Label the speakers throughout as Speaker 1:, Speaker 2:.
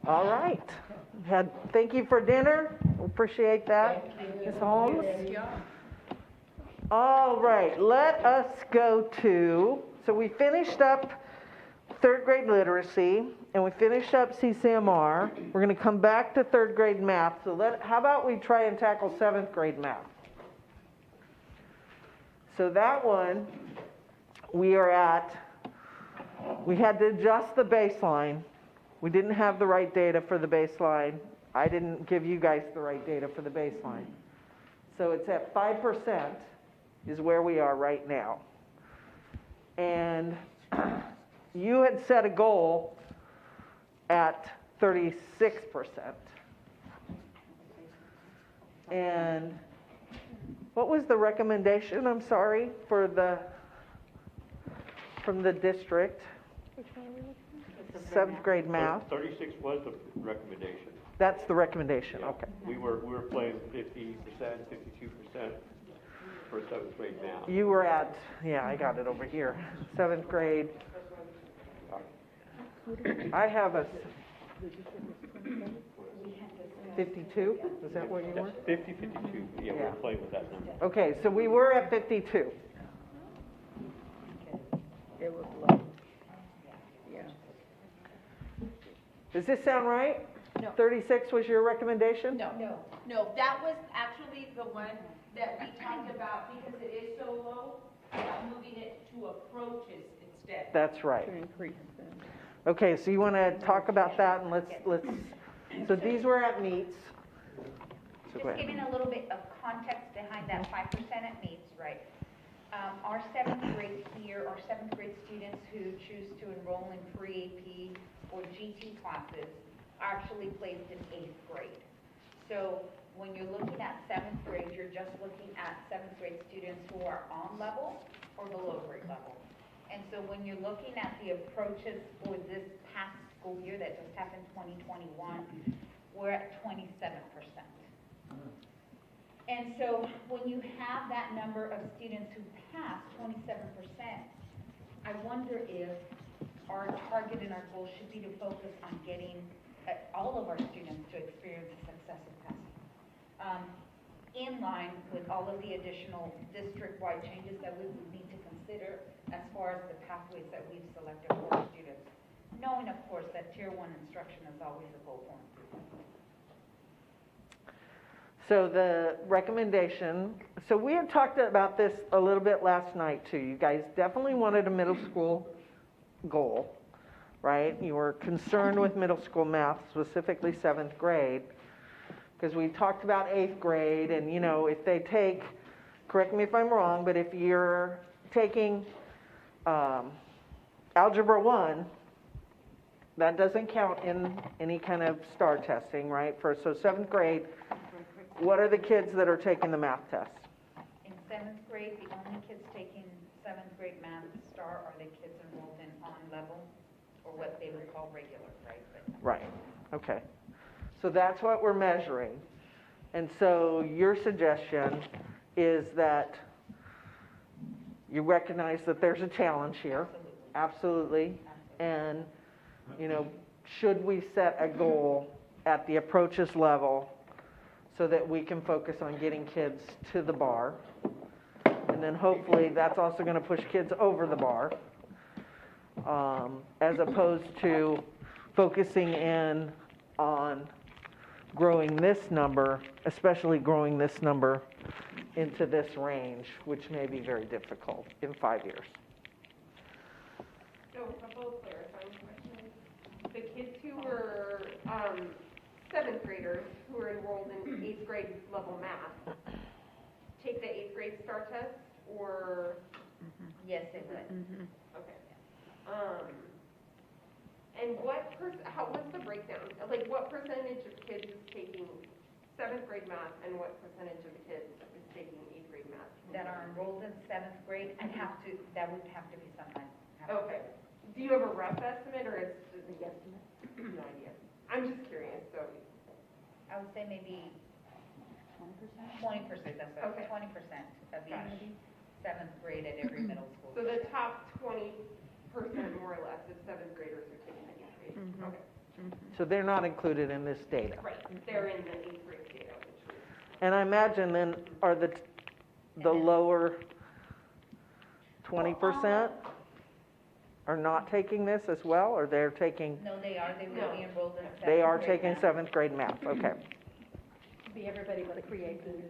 Speaker 1: All right. Thank you for dinner. We appreciate that, Ms. Holmes. All right, let us go to, so we finished up third grade literacy, and we finished up CCMR. We're going to come back to third grade math. So how about we try and tackle seventh grade math? So that one, we had to adjust the baseline. We didn't have the right data for the baseline. I didn't give you guys the right data for the baseline. So it's at 5% is where we are right now. And you had set a goal at 36%. And what was the recommendation, I'm sorry, from the district? Seventh grade math.
Speaker 2: 36 was the recommendation.
Speaker 1: That's the recommendation,
Speaker 2: Yeah.
Speaker 1: okay.
Speaker 2: We were playing 50%, 52% for seventh grade math.
Speaker 1: You were at, yeah, I got it over here. Seventh grade. I have a 52. Is that what you were?
Speaker 2: 50, 52. Yeah, we were playing with that number.
Speaker 1: Okay, so we were at 52.
Speaker 3: It was low. Yeah.
Speaker 1: Does this sound right?
Speaker 4: No.
Speaker 1: 36 was your recommendation?
Speaker 4: No, that was actually the one that we talked about because it is so low, moving it to approaches instead.
Speaker 1: That's right.
Speaker 3: To increase them.
Speaker 1: Okay, so you want to talk about that, and let's. So these were at meets. So go
Speaker 5: Just
Speaker 1: ahead.
Speaker 5: giving a little bit of context behind that 5% at meets, right? Our seventh grade students who choose to enroll in pre-AP or GT classes are actually placed in 8th grade. So when you're looking at 7th grade, you're just looking at 7th grade students who are on level or below grade level. And so when you're looking at the approaches for this past school year that just happened, 2021, we're at 27%. And so when you have that number of students who pass 27%, I wonder if our target and our goal should be to focus on getting all of our students to experience a success in passing. In line with all of the additional district-wide changes that we would need to consider as far as the pathways that we've selected for our students, knowing, of course, that Tier 1 instruction is always a goal for improvement.
Speaker 1: So the recommendation, so we had talked about this a little bit last night too. You guys definitely wanted a middle school goal, right? You were concerned with middle school math, specifically 7th grade, because we talked about 8th grade, and you know, if they take, correct me if I'm wrong, but if you're taking Algebra 1, that doesn't count in any kind of STAR testing, right? So 7th grade, what are the kids that are taking the math test?
Speaker 5: In 7th grade, the only kids taking 7th grade math STAR are the kids enrolled in on level, or what they would call regular, right?
Speaker 1: Right, okay. So that's what we're measuring. And so your suggestion is that you recognize that there's a challenge here. Absolutely. And, you know, should we set a goal at the approaches level so that we can focus on getting kids to the bar? And then hopefully that's also going to push kids over the bar, as opposed to focusing in on growing this number, especially growing this number into this range, which may be very difficult in 5 years.
Speaker 6: So a couple of clarifying questions. The kids who were 7th graders who were enrolled in 8th grade level math take the 8th grade STAR test, or?
Speaker 5: Yes, they would.
Speaker 6: Okay. And what's the breakdown? Like, what percentage of kids is taking 7th grade math, and what percentage of the kids is taking 8th grade math?
Speaker 5: That are enrolled in 7th grade, that would have to be sometime.
Speaker 6: Okay. Do you have a rough estimate, or is it a guesstimate? No idea. I'm just curious, so.
Speaker 5: I would say maybe 20%, that's right,
Speaker 6: Okay.
Speaker 5: 20% of each 7th grade at every middle school.
Speaker 6: So the top 20% more or less of 7th graders are taking the 8th grade. Okay.
Speaker 1: So they're not included in this data.
Speaker 6: Right, they're in the 8th grade data, which is.
Speaker 1: And I imagine then are the lower 20% are not taking this as well, or they're taking,
Speaker 5: No, they are, they will be enrolled in 7th
Speaker 1: they are
Speaker 5: grade
Speaker 1: taking
Speaker 5: math.
Speaker 1: 7th grade math, okay.
Speaker 3: Be everybody but a creative.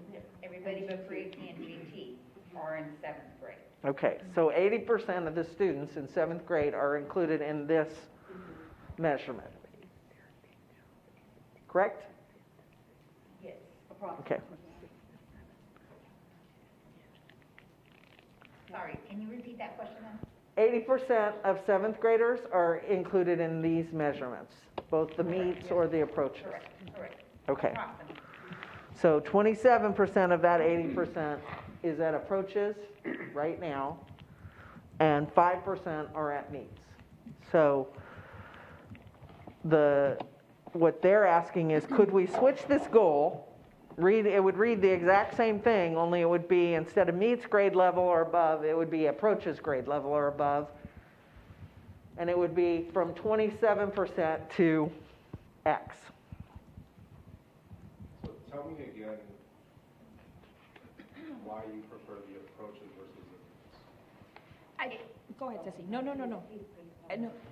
Speaker 5: Everybody but pre-AP and GT are in 7th grade.
Speaker 1: Okay, so 80% of the students in 7th grade are included in this measurement. Correct?
Speaker 5: Yes.
Speaker 1: Okay.
Speaker 5: Sorry, can you repeat that question then?
Speaker 1: 80% of 7th graders are included in these measurements, both the meets or the approaches.
Speaker 5: Correct.
Speaker 1: Okay.
Speaker 5: Approximately.
Speaker 1: So 27% of that 80% is at approaches right now, and 5% are at meets. So what they're asking is, could we switch this goal? It would read the exact same thing, only it would be, instead of meets grade level or above, it would be approaches grade level or above. And it would be from 27% to X.
Speaker 7: So tell me again why you prefer the approaches versus the meets.
Speaker 8: Go ahead, Ceci. No. No,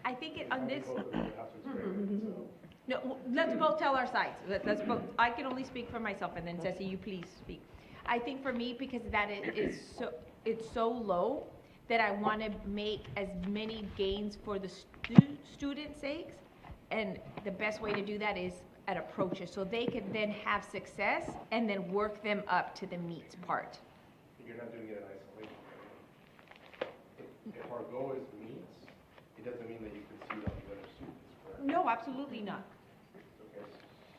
Speaker 8: I think it, on this,
Speaker 7: Both of you have to explain it, so.
Speaker 8: no, let's both tell our sides. Let's both, I can only speak for myself, and then Ceci, you please speak. I think for me, because that is so, it's so low, that I want to make as many gains for the students' sakes, and the best way to do that is at approaches, so they can then have success and then work them up to the meets part.
Speaker 7: You're not doing it in isolation, right? If our goal is meets, it doesn't mean that you can see it on the other students, correct?
Speaker 8: No, absolutely not.
Speaker 7: Okay,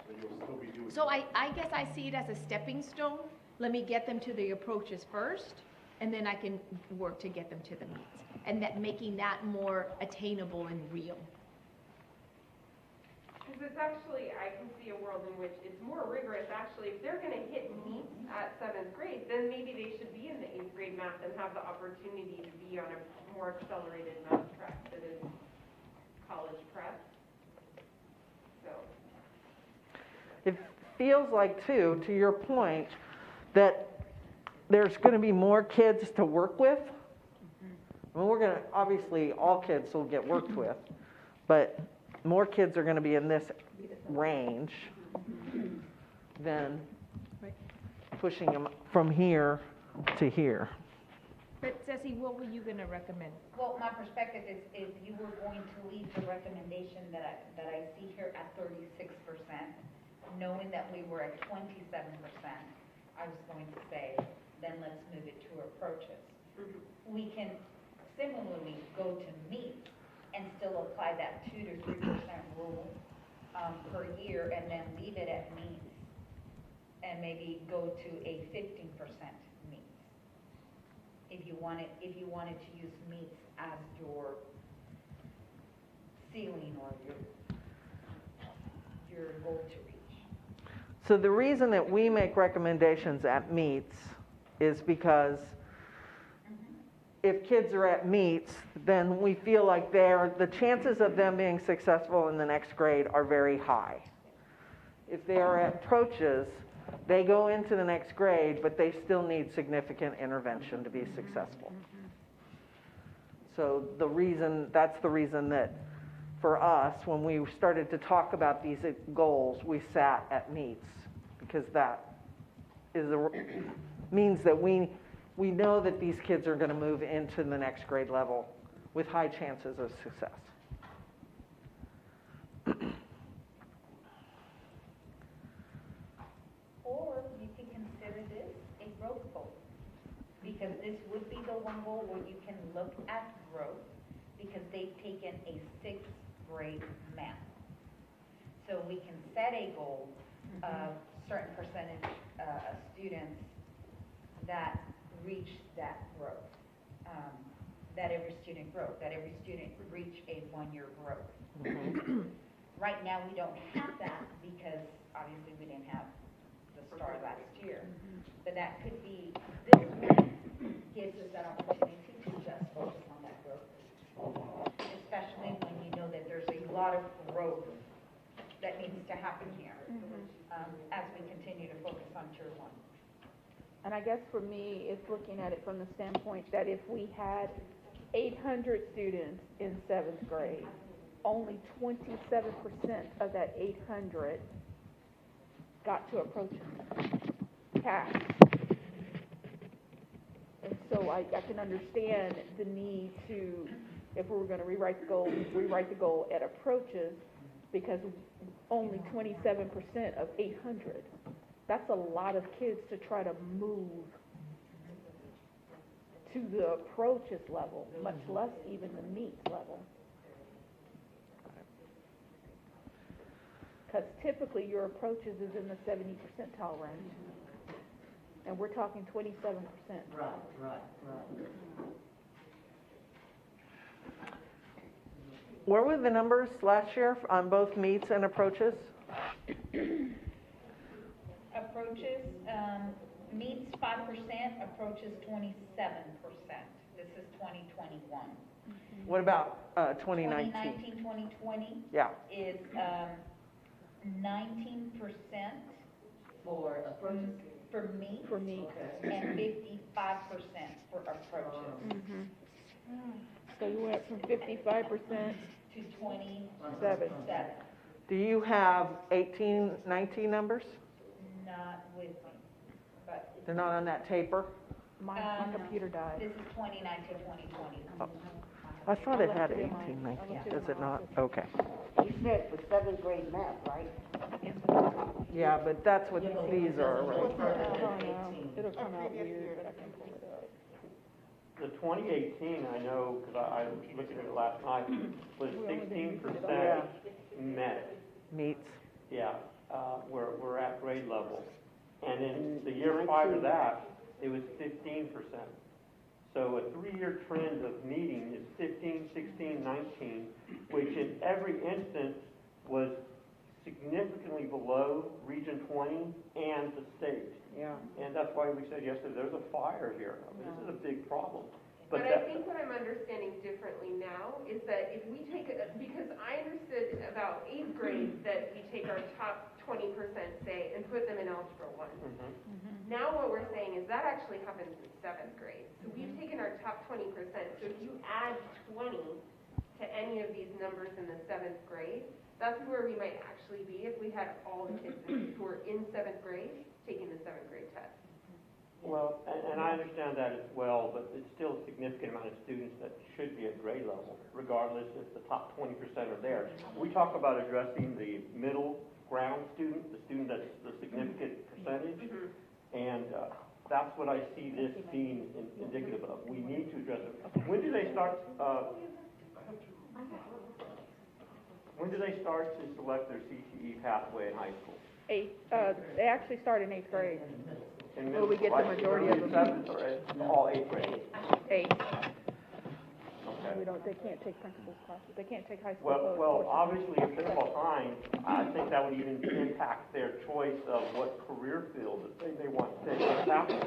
Speaker 7: so you'll still be doing.
Speaker 8: So I guess I see it as a stepping stone. Let me get them to the approaches first, and then I can work to get them to the meets. And that making that more attainable and real.
Speaker 6: Because it's actually, I can see a world in which it's more rigorous, actually, if they're gonna hit meets at 7th grade, then maybe they should be in the 8th grade math and have the opportunity to be on a more accelerated math track that is college prep. So,
Speaker 1: It feels like, too, to your point, that there's going to be more kids to work with. I mean, we're going to, obviously, all kids will get worked with, but more kids are going to be in this range than pushing them from here to here.
Speaker 8: But Ceci, what were you gonna recommend?
Speaker 5: Well, my perspective is if you were going to leave the recommendation that I see here at 36%, knowing that we were at 27%, I was going to say, then let's move it to approaches. We can similarly go to meets and still apply that 2 to 3% rule per year, and then leave it at meets, and maybe go to a 15% meets. If you wanted to use meets as your ceiling or your goal to reach.
Speaker 1: So the reason that we make recommendations at meets is because if kids are at meets, then we feel like the chances of them being successful in the next grade are very high. If they are at approaches, they go into the next grade, but they still need significant intervention to be successful. So that's the reason that for us, when we started to talk about these goals, we sat at meets, because that means that we know that these kids are going to move into the next grade level with high chances of success.
Speaker 5: Or you can consider this a growth goal, because this would be the one goal where you can look at growth, because they've taken a 6th grade math. So we can set a goal of certain percentage of students that reach that growth, that every student reach a 1-year growth. Right now, we don't have that because obviously we didn't have the STAR last year. But that could be, this gives us that opportunity to just focus on that growth, especially when you know that there's a lot of growth happen here, as we continue to focus on tier one.
Speaker 9: And I guess for me, it's looking at it from the standpoint that if we had 800 students in 7th grade, only 27% of that 800 got to approach pass. And so I can understand the need to, if we were going to rewrite the goal at approaches, because only 27% of 800. That's a lot of kids to try to move to the approaches level, much less even the meets level. Because typically your approaches is in the 70 percentile range. And we're talking 27%.
Speaker 10: Right.
Speaker 1: What were the numbers last year on both meets and approaches?
Speaker 5: Approaches, meets 5%, approaches 27%. This is 2021.
Speaker 1: What about 2019?
Speaker 5: 2020
Speaker 1: Yeah.
Speaker 5: is 19%
Speaker 10: For approaches.
Speaker 5: for meets
Speaker 9: For me.
Speaker 5: and 55% for approaches.
Speaker 9: So you went from 55%
Speaker 5: To 27.
Speaker 9: 7.
Speaker 1: Do you have 18, 19 numbers?
Speaker 5: Not with me, but
Speaker 1: They're not on that taper?
Speaker 9: My computer died.
Speaker 5: this is 2019, 2020.
Speaker 1: Oh, I thought it had 18, 19. Does it not? Okay.
Speaker 10: You said for 7th grade math, right?
Speaker 1: Yeah, but that's what these are, right?
Speaker 9: It'll come out weird, but I can pull it up.
Speaker 2: The 2018, I know, because I was looking at it last night, was 16% met.
Speaker 1: Meets.
Speaker 2: Yeah, we're at grade level. And in the year prior to that, it was 15%. So a 3-year trend of meeting is 15, 16, 19, which in every instance was significantly below Region 20 and the state.
Speaker 1: Yeah.
Speaker 2: And that's why we said yesterday, there's a fire here. I mean, this is a big problem.
Speaker 6: But I think what I'm understanding differently now is that if we take, because I understood about 8th grade that we take our top 20%, say, and put them in Algebra 1. Now what we're saying is that actually happens in 7th grade. So we've taken our top 20%. So if you add 20 to any of these numbers in the 7th grade, that's where we might actually be if we had all the kids who are in 7th grade taking the 7th grade test.
Speaker 2: Well, and I understand that as well, but it's still a significant amount of students that should be at grade level, regardless if the top 20% are there. We talk about addressing the middle ground student, the student that's the significant percentage, and that's what I see this being indicative of. We need to address it. When do they start? When do they start to select their CTE pathway in high school?
Speaker 9: They actually start in 8th grade.
Speaker 2: In
Speaker 9: Well, we get the majority of them.
Speaker 2: 7th or all 8th grade?
Speaker 9: 8.
Speaker 2: Okay.
Speaker 9: They can't take principal's classes. They can't take high school.
Speaker 2: Well, obviously, if they're behind, I think that would even impact their choice of what career field that they want to take after.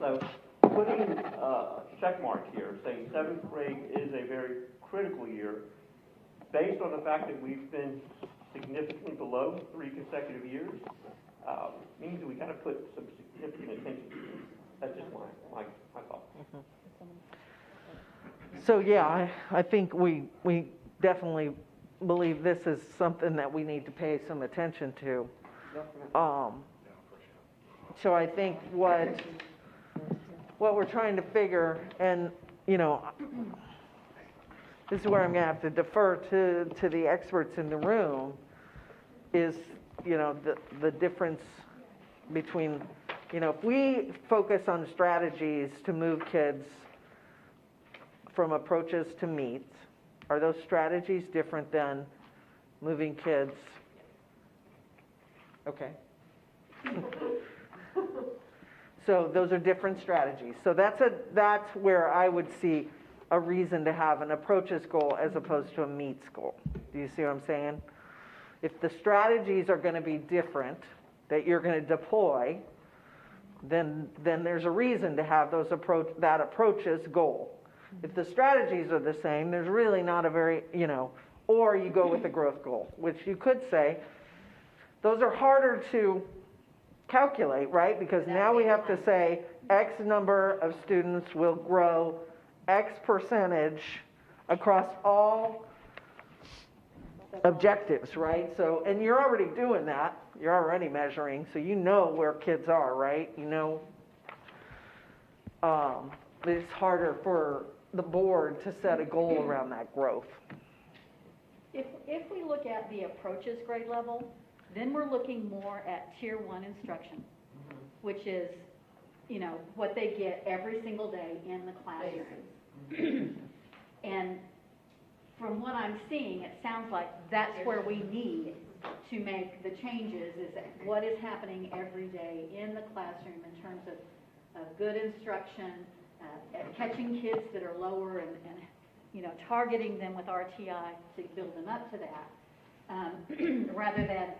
Speaker 2: So, putting a check mark here, saying 7th grade is a very critical year, based on the fact that we've been significantly below 3 consecutive years, means that we got to put some significant attention to this. That's just my thought.
Speaker 1: So, yeah, I think we definitely believe this is something that we need to pay some attention to. So I think what we're trying to figure, and, this is where I'm going to have to defer to the experts in the room, is, the difference between, if we focus on strategies to move kids from approaches to meets, are those strategies different than moving kids? Okay. So those are different strategies. So that's where I would see a reason to have an approaches goal as opposed to a meets goal. Do you see what I'm saying? If the strategies are going to be different that you're going to deploy, then there's a reason to have that approaches goal. If the strategies are the same, there's really not a very, or you go with the growth goal, which you could say, those are harder to calculate, right? Because now we have to say X number of students will grow X percentage across all objectives, right? So, and you're already doing that. You're already measuring, so you know where kids are, right? You know, it's harder for the board to set a goal around that growth.
Speaker 3: If we look at the approaches grade level, then we're looking more at tier 1 instruction, which is, you know, what they get every single day in the classroom. And from what I'm seeing, it sounds like that's where we need to make the changes, is that what is happening every day in the classroom in terms of good instruction, catching kids that are lower and you know, targeting them with RTI to build them up to that, rather than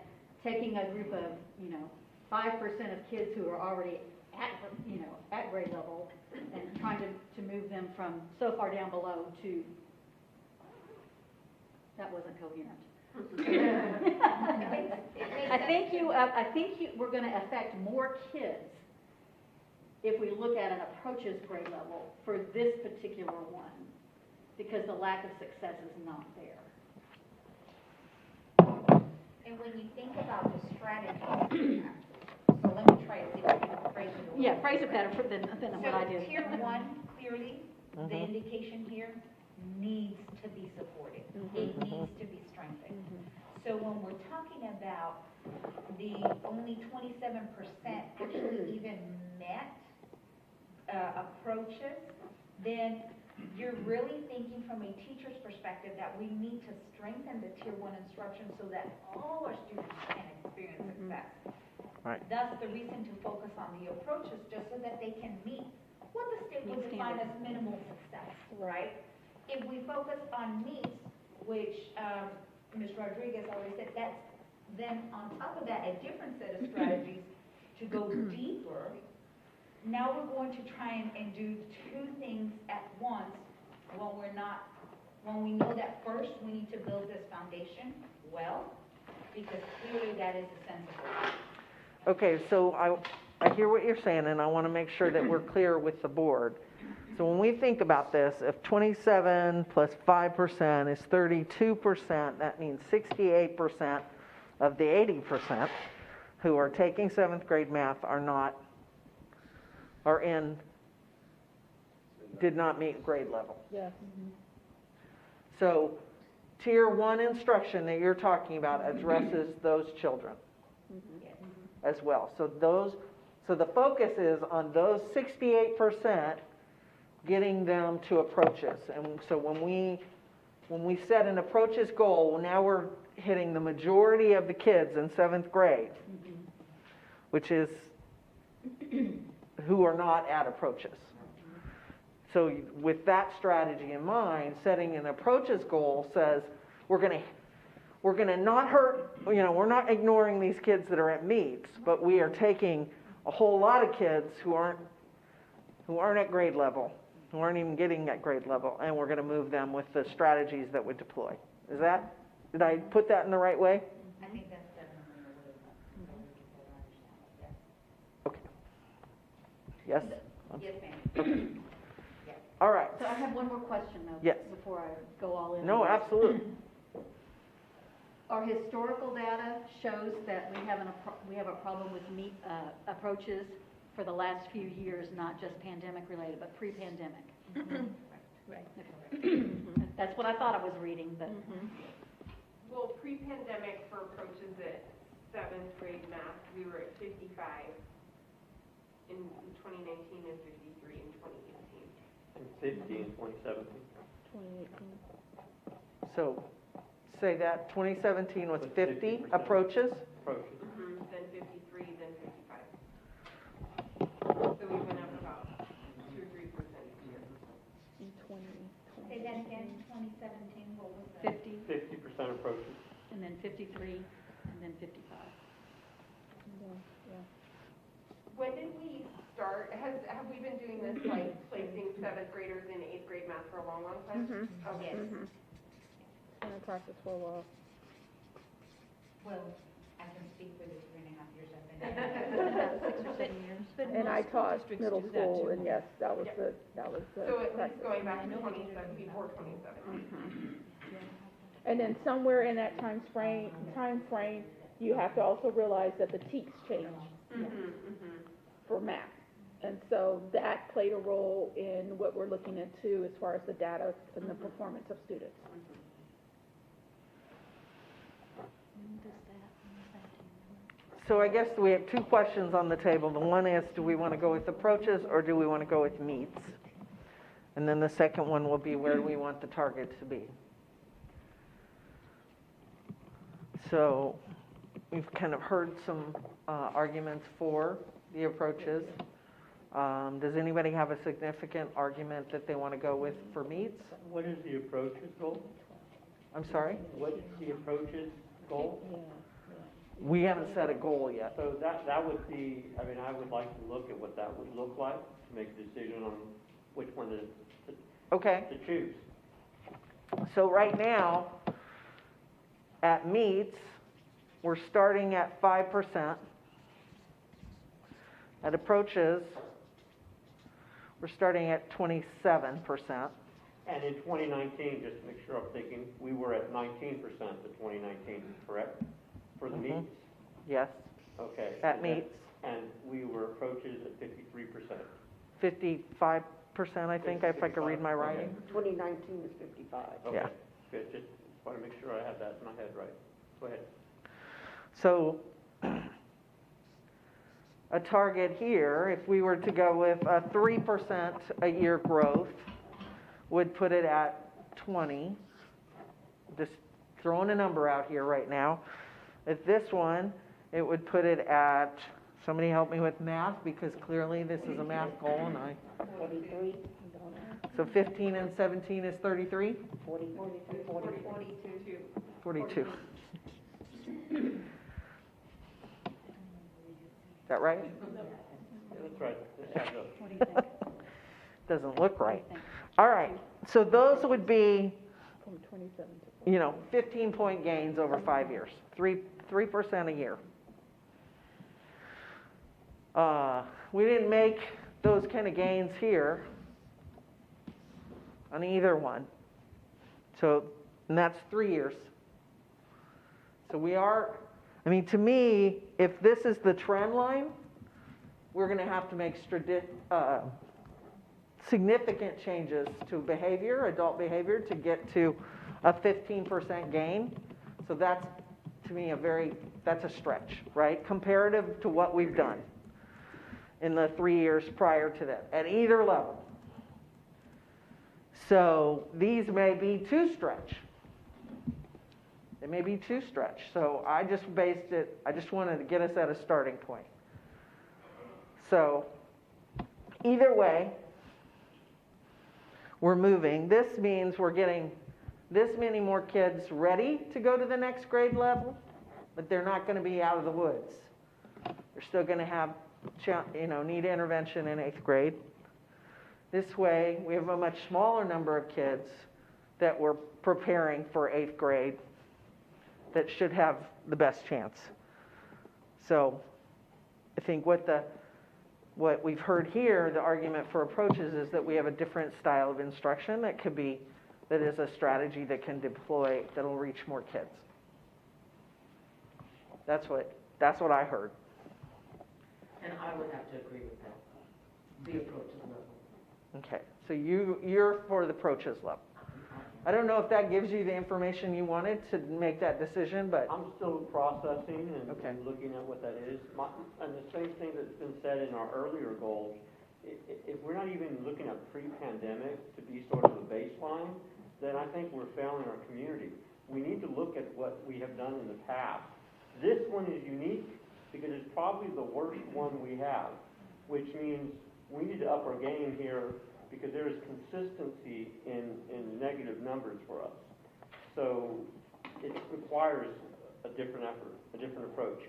Speaker 3: taking a group of, you know, 5% of kids who are already at, you know, at grade level and trying to move them from so far down below to, that wasn't coherent. I think we're going to affect more kids if we look at an approaches grade level for this particular one, because the lack of success is not there.
Speaker 5: And when you think about the strategy, so let me try to see if I can phrase it.
Speaker 3: Yeah, phrase it better than what I did.
Speaker 5: So tier 1, clearly, the indication here needs to be supported. It needs to be strengthened. So when we're talking about the only 27% actually even met approaches, then you're really thinking from a teacher's perspective that we need to strengthen the tier 1 instruction so that all our students can experience success.
Speaker 1: Right.
Speaker 5: Thus, the reason to focus on the approaches, just so that they can meet what the state would define as minimal success, right? If we focus on meets, which Ms. Rodriguez already said, that's then on top of that, a different set of strategies to go deeper. Now we're going to try and do two things at once when we know that first we need to build this foundation well, because clearly that is the sensible.
Speaker 1: Okay, so I hear what you're saying, and I want to make sure that we're clear with the board. So when we think about this, if 27 plus 5% is 32%, that means 68% of the 80% who are taking 7th grade math did not meet grade level.
Speaker 9: Yes.
Speaker 1: So tier 1 instruction that you're talking about addresses those children as well. So the focus is on those 68% getting them to approaches. And so when we set an approaches goal, now we're hitting the majority of the kids in 7th grade, which is who are not at approaches. So with that strategy in mind, setting an approaches goal says we're going to not hurt, we're not ignoring these kids that are at meets, but we are taking a whole lot of kids who aren't at grade level, who aren't even getting at grade level, and we're going to move them with the strategies that we deploy. Did I put that in the right way?
Speaker 5: I think that's definitely a way of
Speaker 1: Okay. Yes?
Speaker 5: Yes, ma'am.
Speaker 1: Okay. All right.
Speaker 3: So I have one more question though.
Speaker 1: Yes.
Speaker 3: Before I go all in.
Speaker 1: No, absolutely.
Speaker 3: Our historical data shows that we have a problem with meet approaches for the last few years, not just pandemic related, but pre-pandemic.
Speaker 5: Right.
Speaker 3: Okay. That's what I thought I was reading, but.
Speaker 6: Well, pre-pandemic for approaches at 7th grade math, we were at 55 in 2019 and 53 in 2018.
Speaker 2: And 50 in 2017.
Speaker 9: 2018.
Speaker 1: So say that 2017 was 50 approaches.
Speaker 2: Approaches.
Speaker 6: Then 53, then 55. So we went up about 2 or 3% each year.
Speaker 9: In 2020.
Speaker 5: Say that again, 2017, what was that?
Speaker 3: 50,
Speaker 2: 50% approaches.
Speaker 3: and then 53, and then 55.
Speaker 9: Yeah.
Speaker 6: When did we start? Have we been doing this, like placing 7th graders in 8th grade math for a long, long time? Okay.
Speaker 9: Been in practice for a while.
Speaker 5: Well, I can speak
Speaker 9: I
Speaker 8: school
Speaker 9: taught
Speaker 8: districts
Speaker 9: middle
Speaker 8: do that
Speaker 9: school,
Speaker 8: too.
Speaker 9: and yes, that was the
Speaker 6: So at least
Speaker 9: practice.
Speaker 6: going back to 27, before 27.
Speaker 9: And then somewhere in that time frame, you have to also realize that the TEKS change for math. And so that played a role in what we're looking at too, as far as the data and the performance of students.
Speaker 1: So I guess we have two questions on the table. The one is, do we want to go with approaches or do we want to go with meets? And then the second one will be, where do we want the target to be? So we've kind of heard some arguments for the approaches. Does anybody have a significant argument that they want to go with for meets?
Speaker 2: What is the approach's goal?
Speaker 1: I'm sorry?
Speaker 2: What is the approach's goal?
Speaker 1: We haven't set a goal yet.
Speaker 2: So that would be, I mean, I would like to look at what that would look like, to make a decision on which one to
Speaker 1: Okay.
Speaker 2: choose.
Speaker 1: So right now, at meets, we're starting at 5%. At approaches, we're starting at 27%.
Speaker 2: And in 2019, just to make sure I'm thinking, we were at 19% in 2019, correct? For the
Speaker 1: Mhm.
Speaker 2: meets?
Speaker 1: Yes,
Speaker 2: Okay.
Speaker 1: at meets,
Speaker 2: And we were approaches at 53%.
Speaker 1: 55%, I think, if I could read my writing.
Speaker 10: 2019 was 55.
Speaker 2: Okay,
Speaker 1: Yeah.
Speaker 2: good, just want to make sure I have that in my head right. Go ahead.
Speaker 1: So a target here, if we were to go with a 3% a year growth, would put it at 20. Just throwing a number out here right now. At this one, it would put it at, somebody help me with math, because clearly this is a math goal, and
Speaker 10: 43,
Speaker 1: so 15 and 17 is 33?
Speaker 10: 43, 44.
Speaker 1: 42. Is that right?
Speaker 2: That's right. This adds up.
Speaker 1: Doesn't look right. All right, so those would be,
Speaker 9: From 27 to
Speaker 1: 15-point gains over 5 years, 3% a year. We didn't make those kind of gains here on either one. So, and that's 3 years. So we are, I mean, to me, if this is the trend line, we're going to have to make significant changes to behavior, adult behavior, to get to a 15% gain. So that's, to me, that's a stretch, right? Comparative to what we've done in the 3 years prior to that, at either level. So these may be too stretch. They may be too stretch. So I just wanted to get us at a starting point. So either way, we're moving. This means we're getting this many more kids ready to go to the next grade level, but they're not going to be out of the woods. They're still going to have, need intervention in 8th grade. This way, we have a much smaller number of kids that we're preparing for 8th grade that should have the best chance. So I think what we've heard here, the argument for approaches, is that we have a different style of instruction that is a strategy that can deploy, that'll reach more kids. That's what I heard.
Speaker 10: And I would have to agree with that. The approaches level.
Speaker 1: Okay, so you're for the approaches level. I don't know if that gives you the information you wanted to make that decision, but
Speaker 2: I'm still processing
Speaker 1: Okay.
Speaker 2: and looking at what that is. And the same thing that's been said in our earlier goals, if we're not even looking at pre-pandemic to be sort of a baseline, then I think we're failing our community. We need to look at what we have done in the past. This one is unique because it's probably the worst one we have, which means we need to up our game here because there is consistency in negative numbers for us. So it requires a different effort, a different approach.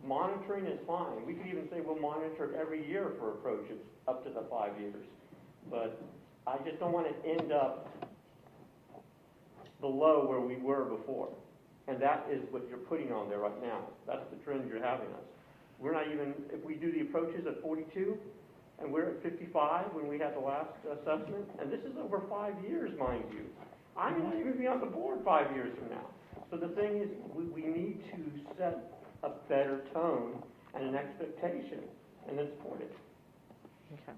Speaker 2: Monitoring is fine. We could even say we'll monitor every year for approaches up to the 5 years. But I just don't want to end up below where we were before. And that is what you're putting on there right now. That's the trend you're having us. We're not even, if we do the approaches at 42, and we're at 55 when we had the last assessment, and this is over 5 years, mind you. I may not even be on the board 5 years from now. So the thing is, we need to set a better tone and an expectation, and then support it.
Speaker 1: Okay.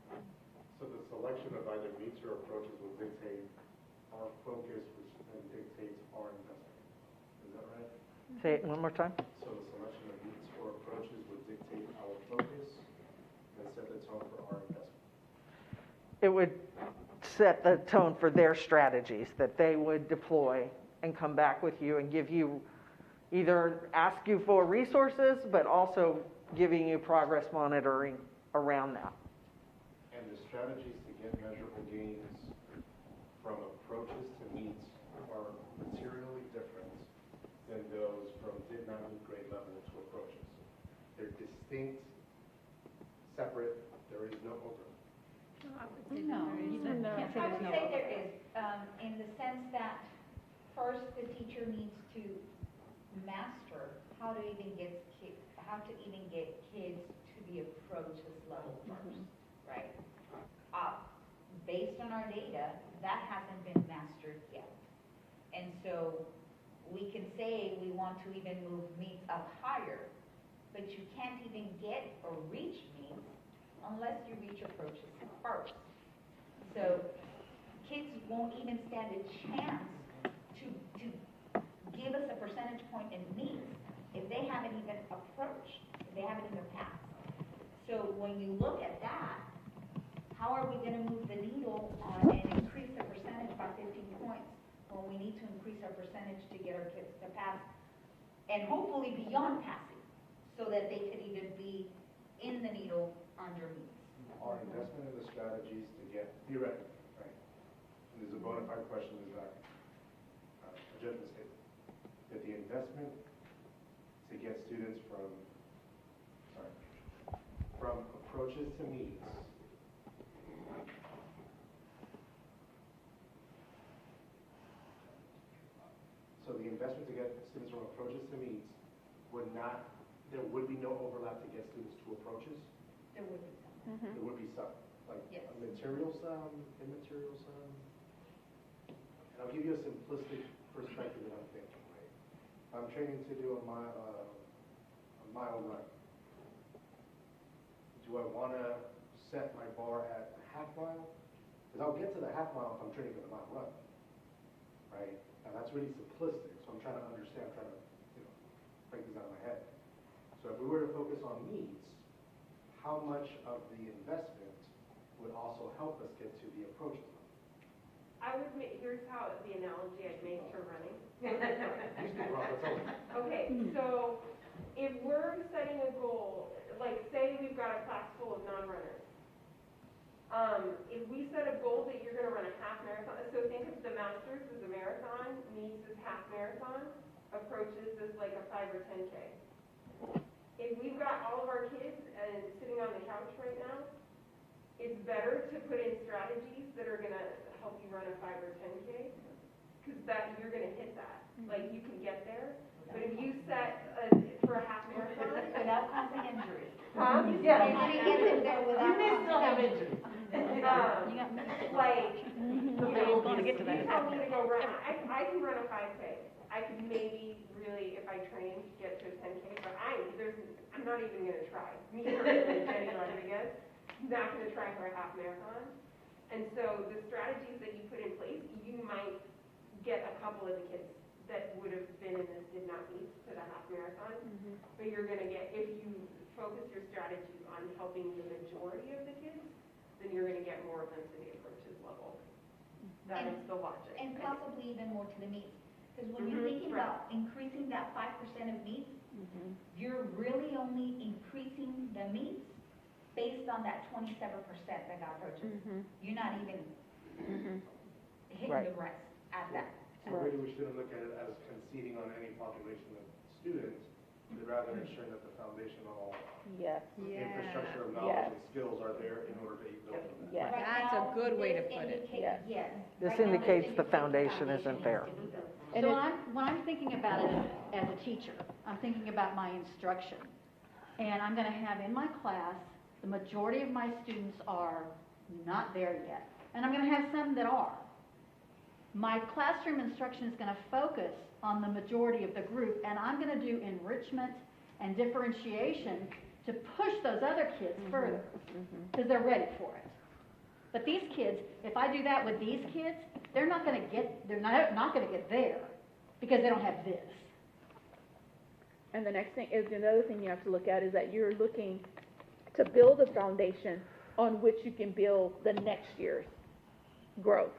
Speaker 7: So the selection of either meets or approaches will dictate our focus, which then dictates our investment. Is that right?
Speaker 1: Say it one more time.
Speaker 7: So the selection of meets or approaches would dictate our focus and set the tone for our investment.
Speaker 1: It would set the tone for their strategies that they would deploy and come back with you and give you, either ask you for resources, but also giving you progress monitoring around that.
Speaker 7: And the strategies to get measurable gains from approaches to meets are materially different than those from did not meet grade level to approaches. They're distinct, separate, there is no overlap.
Speaker 5: No.
Speaker 3: No.
Speaker 5: I would say there is, in the sense that first the teacher needs to master how to even get kids to the approaches level first, right? Based on our data, that hasn't been mastered yet. And so we can say we want to even move meets up higher, but you can't even get or reach meets unless you reach approaches first. So kids won't even stand a chance to give us a percentage point in meets if they haven't even approached, if they haven't even passed. So when you look at that, how are we going to move the needle on and increase the percentage by 15 points when we need to increase our percentage to get our kids to pass and hopefully beyond passing so that they could even be in the needle under meets?
Speaker 7: Our investment in the strategies to get, theoretically, right? And there's a bona fide question, is that a judgment statement, that the investment to get students from approaches to meets so the investment to get students from approaches to meets there would be no overlap to get students to approaches?
Speaker 5: There would be some.
Speaker 7: There would be some, like
Speaker 5: Yes.
Speaker 7: a material sum, immaterial sum. And I'll give you a simplistic perspective that I'm thinking, right? I'm training to do a mile run. Do I want to set my bar at a half mile? Because I'll get to the half mile if I'm training for the mile run, right? Now that's really simplistic, so I'm trying to understand, I'm trying to break this out of my head. So if we were to focus on needs, how much of the investment would also help us get to the approaches level?
Speaker 6: I would make, here's how, the analogy I'd make to running.
Speaker 7: You speak, Rob, that's all.
Speaker 6: Okay, so if we're setting a goal, like say we've got a class full of non-runners. If we set a goal that you're gonna run a half marathon, so think of the Masters as a marathon, meets as half marathon, approaches as like a 5 or 10K. If we've got all of our kids sitting on the couch right now, it's better to put in strategies that are gonna help you run a 5 or 10K, because that you're gonna hit that. Like you can get there, but if you set for a half marathon,
Speaker 5: Without causing injury.
Speaker 6: huh?
Speaker 5: Yeah. You're gonna get them there without causing injury.
Speaker 6: Like,
Speaker 10: get to that.
Speaker 6: you tell me to go run, I can run a 5K. I could maybe really, if I train, get to a 10K, but I'm not even gonna try. Me personally, Jenny Rodriguez, not gonna try for a half marathon. And so the strategies that you put in place, you might get a couple of the kids that would have been in this did not meet to the half marathon. But you're gonna get, if you focus your strategy on helping the majority of the kids, then you're gonna get more of them to the approaches level. That is the logic.
Speaker 5: And possibly even more to the meets. Because when you're thinking
Speaker 6: Right.
Speaker 5: about increasing that 5% of meets, you're really only increasing the meets based on that 27% that got approaches. You're not even hitting
Speaker 1: Right.
Speaker 5: the rest at that.
Speaker 7: So really we shouldn't look at it as conceding on any population of students, but rather ensuring that the foundational
Speaker 9: Yes,
Speaker 7: infrastructure of
Speaker 9: Yes.
Speaker 7: knowledge and skills are there in order to build on that.
Speaker 9: yes.
Speaker 5: Right
Speaker 8: That's a
Speaker 5: now,
Speaker 8: good way to
Speaker 5: this
Speaker 8: put it.
Speaker 5: indicates-
Speaker 9: Yes.
Speaker 5: Yes.
Speaker 1: This
Speaker 5: Right now,
Speaker 1: indicates the
Speaker 5: indicates
Speaker 1: foundation isn't there.
Speaker 5: has to be built.
Speaker 9: And
Speaker 3: So
Speaker 9: it-
Speaker 3: when I'm thinking about it as a teacher, I'm thinking about my instruction. And I'm gonna have in my class the majority of my students are not there yet. And I'm gonna have some that are. My classroom instruction is gonna focus on the majority of the group, and I'm gonna do enrichment and differentiation to push those other kids further, because they're ready for it. But these kids, if I do that with these kids, they're not gonna get there, because they don't have this.
Speaker 9: And the next thing is, another thing you have to look at is that you're looking to build a foundation on which you can build the next year's growth.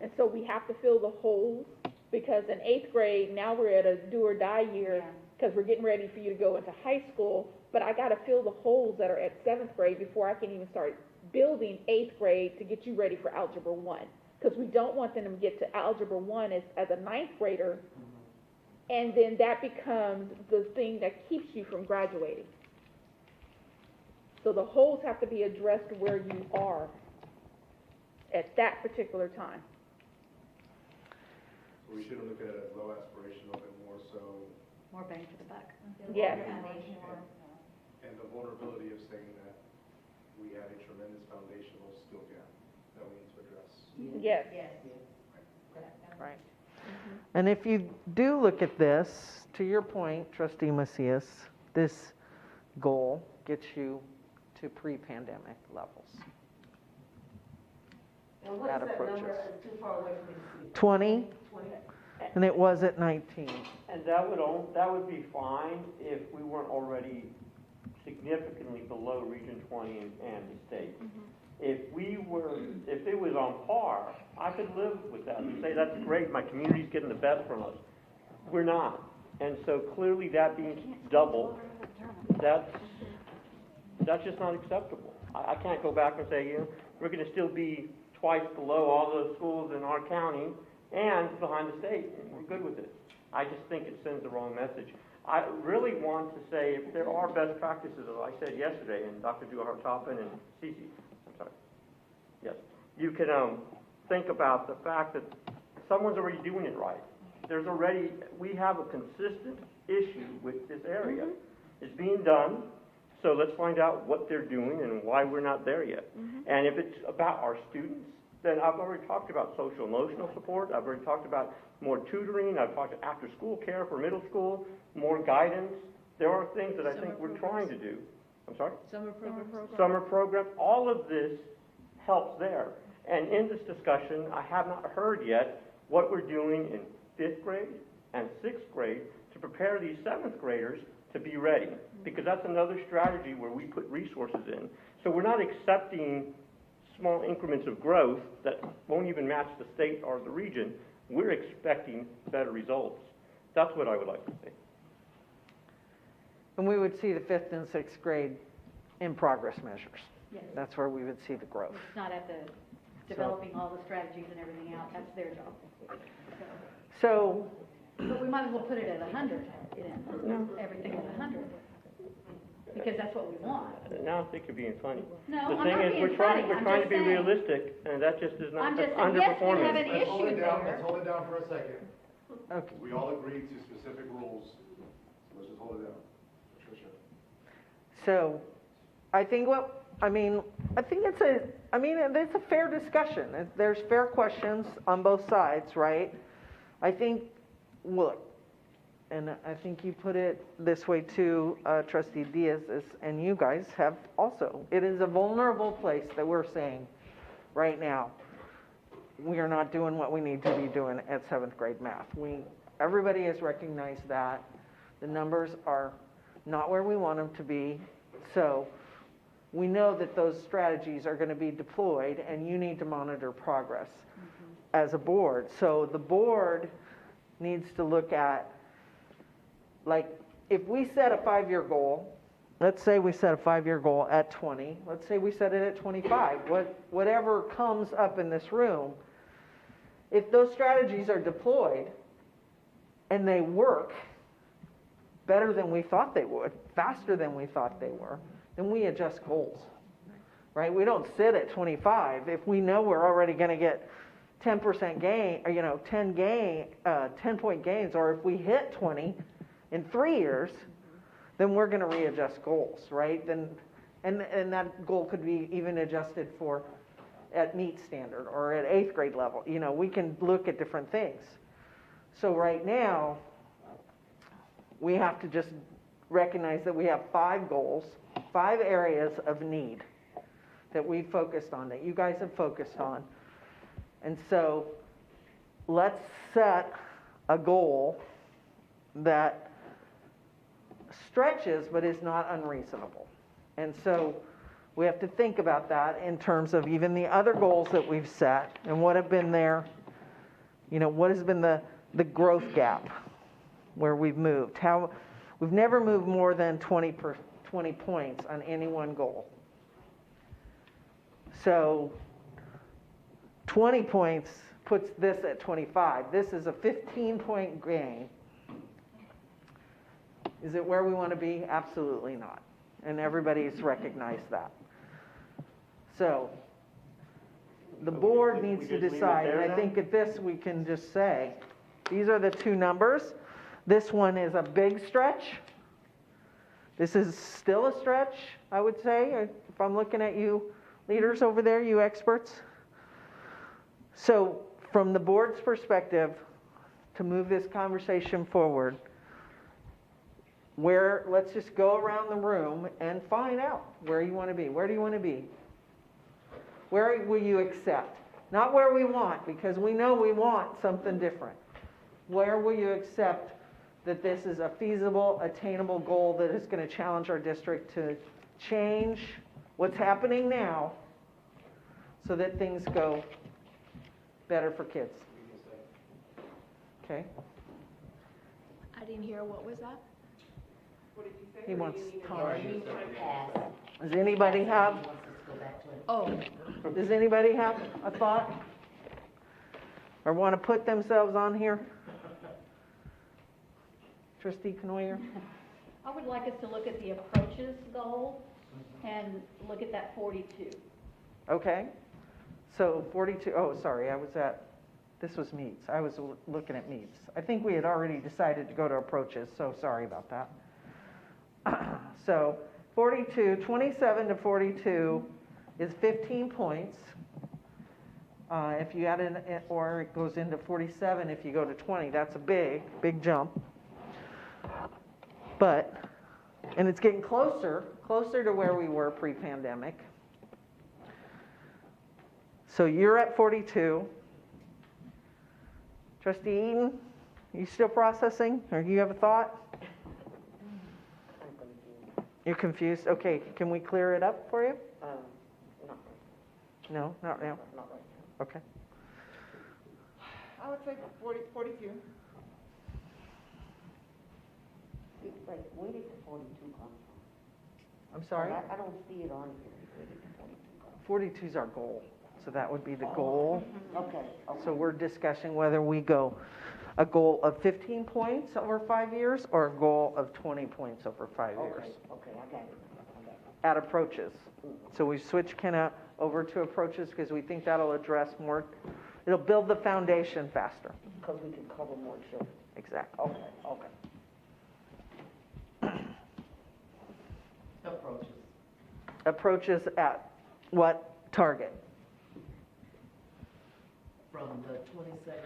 Speaker 9: And so we have to fill the holes, because in 8th grade, now we're at a do or die year, because we're getting ready for you to go into high school, but I gotta fill the holes that are at 7th grade before I can even start building 8th grade to get you ready for Algebra 1. Because we don't want them to get to Algebra 1 as a 9th grader, and then that becomes the thing that keeps you from graduating. So the holes have to be addressed where you are at that particular time.
Speaker 7: So we shouldn't look at it as low aspirational, but more so,
Speaker 3: More bang for the buck.
Speaker 9: Yes.
Speaker 7: and the vulnerability of saying that we have a tremendous foundational skill gap that we need to address.
Speaker 9: Yes.
Speaker 1: Right. And if you do look at this, to your point, Trustee Macias, this goal gets you to pre-pandemic levels.
Speaker 10: And what's
Speaker 1: That
Speaker 10: that
Speaker 1: approaches.
Speaker 10: number? It's too far away for me to see.
Speaker 1: 20,
Speaker 10: 20?
Speaker 1: and it was at 19.
Speaker 2: And that would be fine if we weren't already significantly below Region 20 and the state. If it was on par, I could live with that and say, that's great, my community's getting the best from us. We're not. And so clearly that being double, that's just not acceptable. I can't go back and say, we're gonna still be twice below all those schools in our county and behind the state, and we're good with it. I just think it sends the wrong message. I really want to say, if there are best practices, as I said yesterday, and Dr. Duhar-Toppin and Cece, I'm sorry, yes, you can think about the fact that someone's already doing it right. We have a consistent issue with this area. It's being done, so let's find out what they're doing and why we're not there yet. And if it's about our students, then I've already talked about social emotional support. I've already talked about more tutoring. I've talked about after-school care for middle school, more guidance. There are things that I think we're trying to do. I'm sorry? Summer program. All of this helps there. And in this discussion, I have not heard yet what we're doing in 5th grade and 6th grade to prepare these 7th graders to be ready. Because that's another strategy where we put resources in. So we're not accepting small increments of growth that won't even match the state or the region. We're expecting better results. That's what I would like to see.
Speaker 1: And we would see the 5th and 6th grade in progress measures.
Speaker 3: Yes.
Speaker 1: That's where we would see the growth.
Speaker 3: It's not at the developing all the strategies and everything else, that's their job.
Speaker 1: So,
Speaker 3: But we might as well put it at 100, everything at 100, because that's what we want.
Speaker 2: Now I think you're being funny.
Speaker 3: No,
Speaker 2: The
Speaker 3: I'm
Speaker 2: thing
Speaker 3: not
Speaker 2: is,
Speaker 3: being
Speaker 2: we're trying
Speaker 3: funny. I'm
Speaker 2: to
Speaker 3: just
Speaker 2: be
Speaker 3: saying.
Speaker 2: realistic, and that just is not,
Speaker 3: I'm
Speaker 2: that's
Speaker 3: just saying, yes, we have
Speaker 2: underperforming.
Speaker 3: an issue
Speaker 7: Let's
Speaker 3: there.
Speaker 7: hold it down for a second.
Speaker 1: okay.
Speaker 7: We all agreed to specific rules, so let's just hold it down. Patricia.
Speaker 1: So, I think it's a fair discussion. There's fair questions on both sides, right? I think, look, and I think you put it this way too, Trustee Diaz, and you guys have also. It is a vulnerable place that we're saying right now. We are not doing what we need to be doing at 7th grade math. Everybody has recognized that. The numbers are not where we want them to be. So we know that those strategies are going to be deployed, and you need to monitor progress as a board. So the board needs to look at, like, if we set a 5-year goal, let's say we set a 5-year goal at 20, let's say we set it at 25, whatever comes up in this room, if those strategies are deployed and they work better than we thought they would, faster than we thought they were, then we adjust goals, right? We don't sit at 25 if we know we're already going to get 10% gain, or 10-point gains, or if we hit 20 in 3 years, then we're going to readjust goals, right? Then And that goal could be even adjusted for at meet standard or at 8th grade level. You know, we can look at different things. So right now, we have to just recognize that we have 5 goals, 5 areas of need that we focused on, that you guys have focused on. And so let's set a goal that stretches but is not unreasonable. And so we have to think about that in terms of even the other goals that we've set and what have been there, you know, what has been the growth gap where we've moved. We've never moved more than 20 points on any one goal. So 20 points puts this at 25. This is a 15-point gain. Is it where we want to be? Absolutely not. And everybody's recognized that. So the board needs to decide, and I think at this we can just say, these are the 2 numbers. This one is a big stretch. This is still a stretch, I would say, if I'm looking at you leaders over there, you experts. So from the board's perspective, to move this conversation forward, let's just go around the room and find out where you want to be. Where do you want to be? Where will you accept? Not where we want, because we know we want something different. Where will you accept that this is a feasible, attainable goal that is going to challenge our district to change what's happening now so that things go better for kids? Okay?
Speaker 8: I didn't hear, what was that?
Speaker 6: What did you say?
Speaker 1: He wants
Speaker 10: Already
Speaker 1: time.
Speaker 10: passed.
Speaker 1: Does anybody have,
Speaker 10: He wants us to go back to it.
Speaker 8: Oh,
Speaker 1: does anybody have a thought? Or want to put themselves on here? Trustee Knoyer?
Speaker 3: I would like us to look at the approaches goal and look at that 42.
Speaker 1: Okay. So 42, oh, sorry, this was meets. I was looking at meets. I think we had already decided to go to approaches, so sorry about that. So 42, 27 to 42 is 15 points. If you add in, or it goes into 47 if you go to 20, that's a big jump. But, and it's getting closer to where we were pre-pandemic. So you're at 42. Trustee Eaton, are you still processing, or do you have a thought? You're confused? Okay, can we clear it up for you? No, not now?
Speaker 10: Not right now.
Speaker 1: Okay.
Speaker 6: I would say 42.
Speaker 10: It's like, where did the 42 come from?
Speaker 1: I'm sorry?
Speaker 10: I don't see it on here. Where did the 42 come
Speaker 1: 42 is our goal, so that would be the goal.
Speaker 10: from? Okay.
Speaker 1: So we're discussing whether we go a goal of 15 points over 5 years or a goal of 20 points over 5 years
Speaker 10: Okay, I got it.
Speaker 1: at approaches. So we switch Kenna over to approaches because we think that'll address more, it'll build the foundation faster.
Speaker 10: Because we can cover more children.
Speaker 1: Exactly.
Speaker 10: Okay. Approaches.
Speaker 1: Approaches at what target?
Speaker 10: From the 27%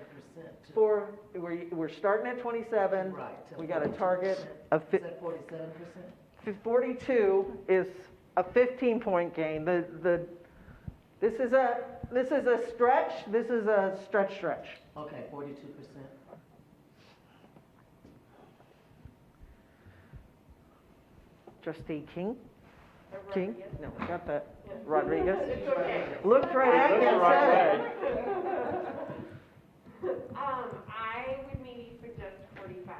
Speaker 10: to.
Speaker 1: We're starting at 27.
Speaker 10: Right. to
Speaker 1: We got a
Speaker 10: 42%.
Speaker 1: target of
Speaker 10: Is that 47%?
Speaker 1: 42 is a 15-point gain. This is a stretch. This is a stretch.
Speaker 10: Okay, 42%.
Speaker 1: Trustee King?
Speaker 6: Rodriguez.
Speaker 1: No, we got that. Rodriguez?
Speaker 6: It's okay.
Speaker 1: Looked right at you and said it.
Speaker 6: I would maybe suggest 45.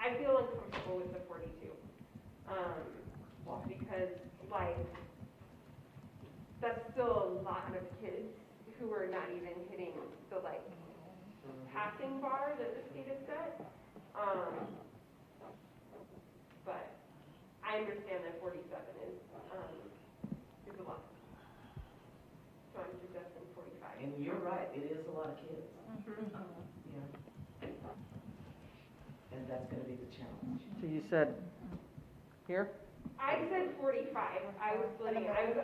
Speaker 6: I feel uncomfortable with the 42. Because, like, that's still a lot of kids who are not even hitting the, like, passing bar that the state has set. But I understand that 47 is a lot. So I'm suggesting 45.
Speaker 10: And you're right, it is a lot of kids. Yeah. And that's gonna be the challenge.
Speaker 1: So you said here?
Speaker 6: I said 45. I was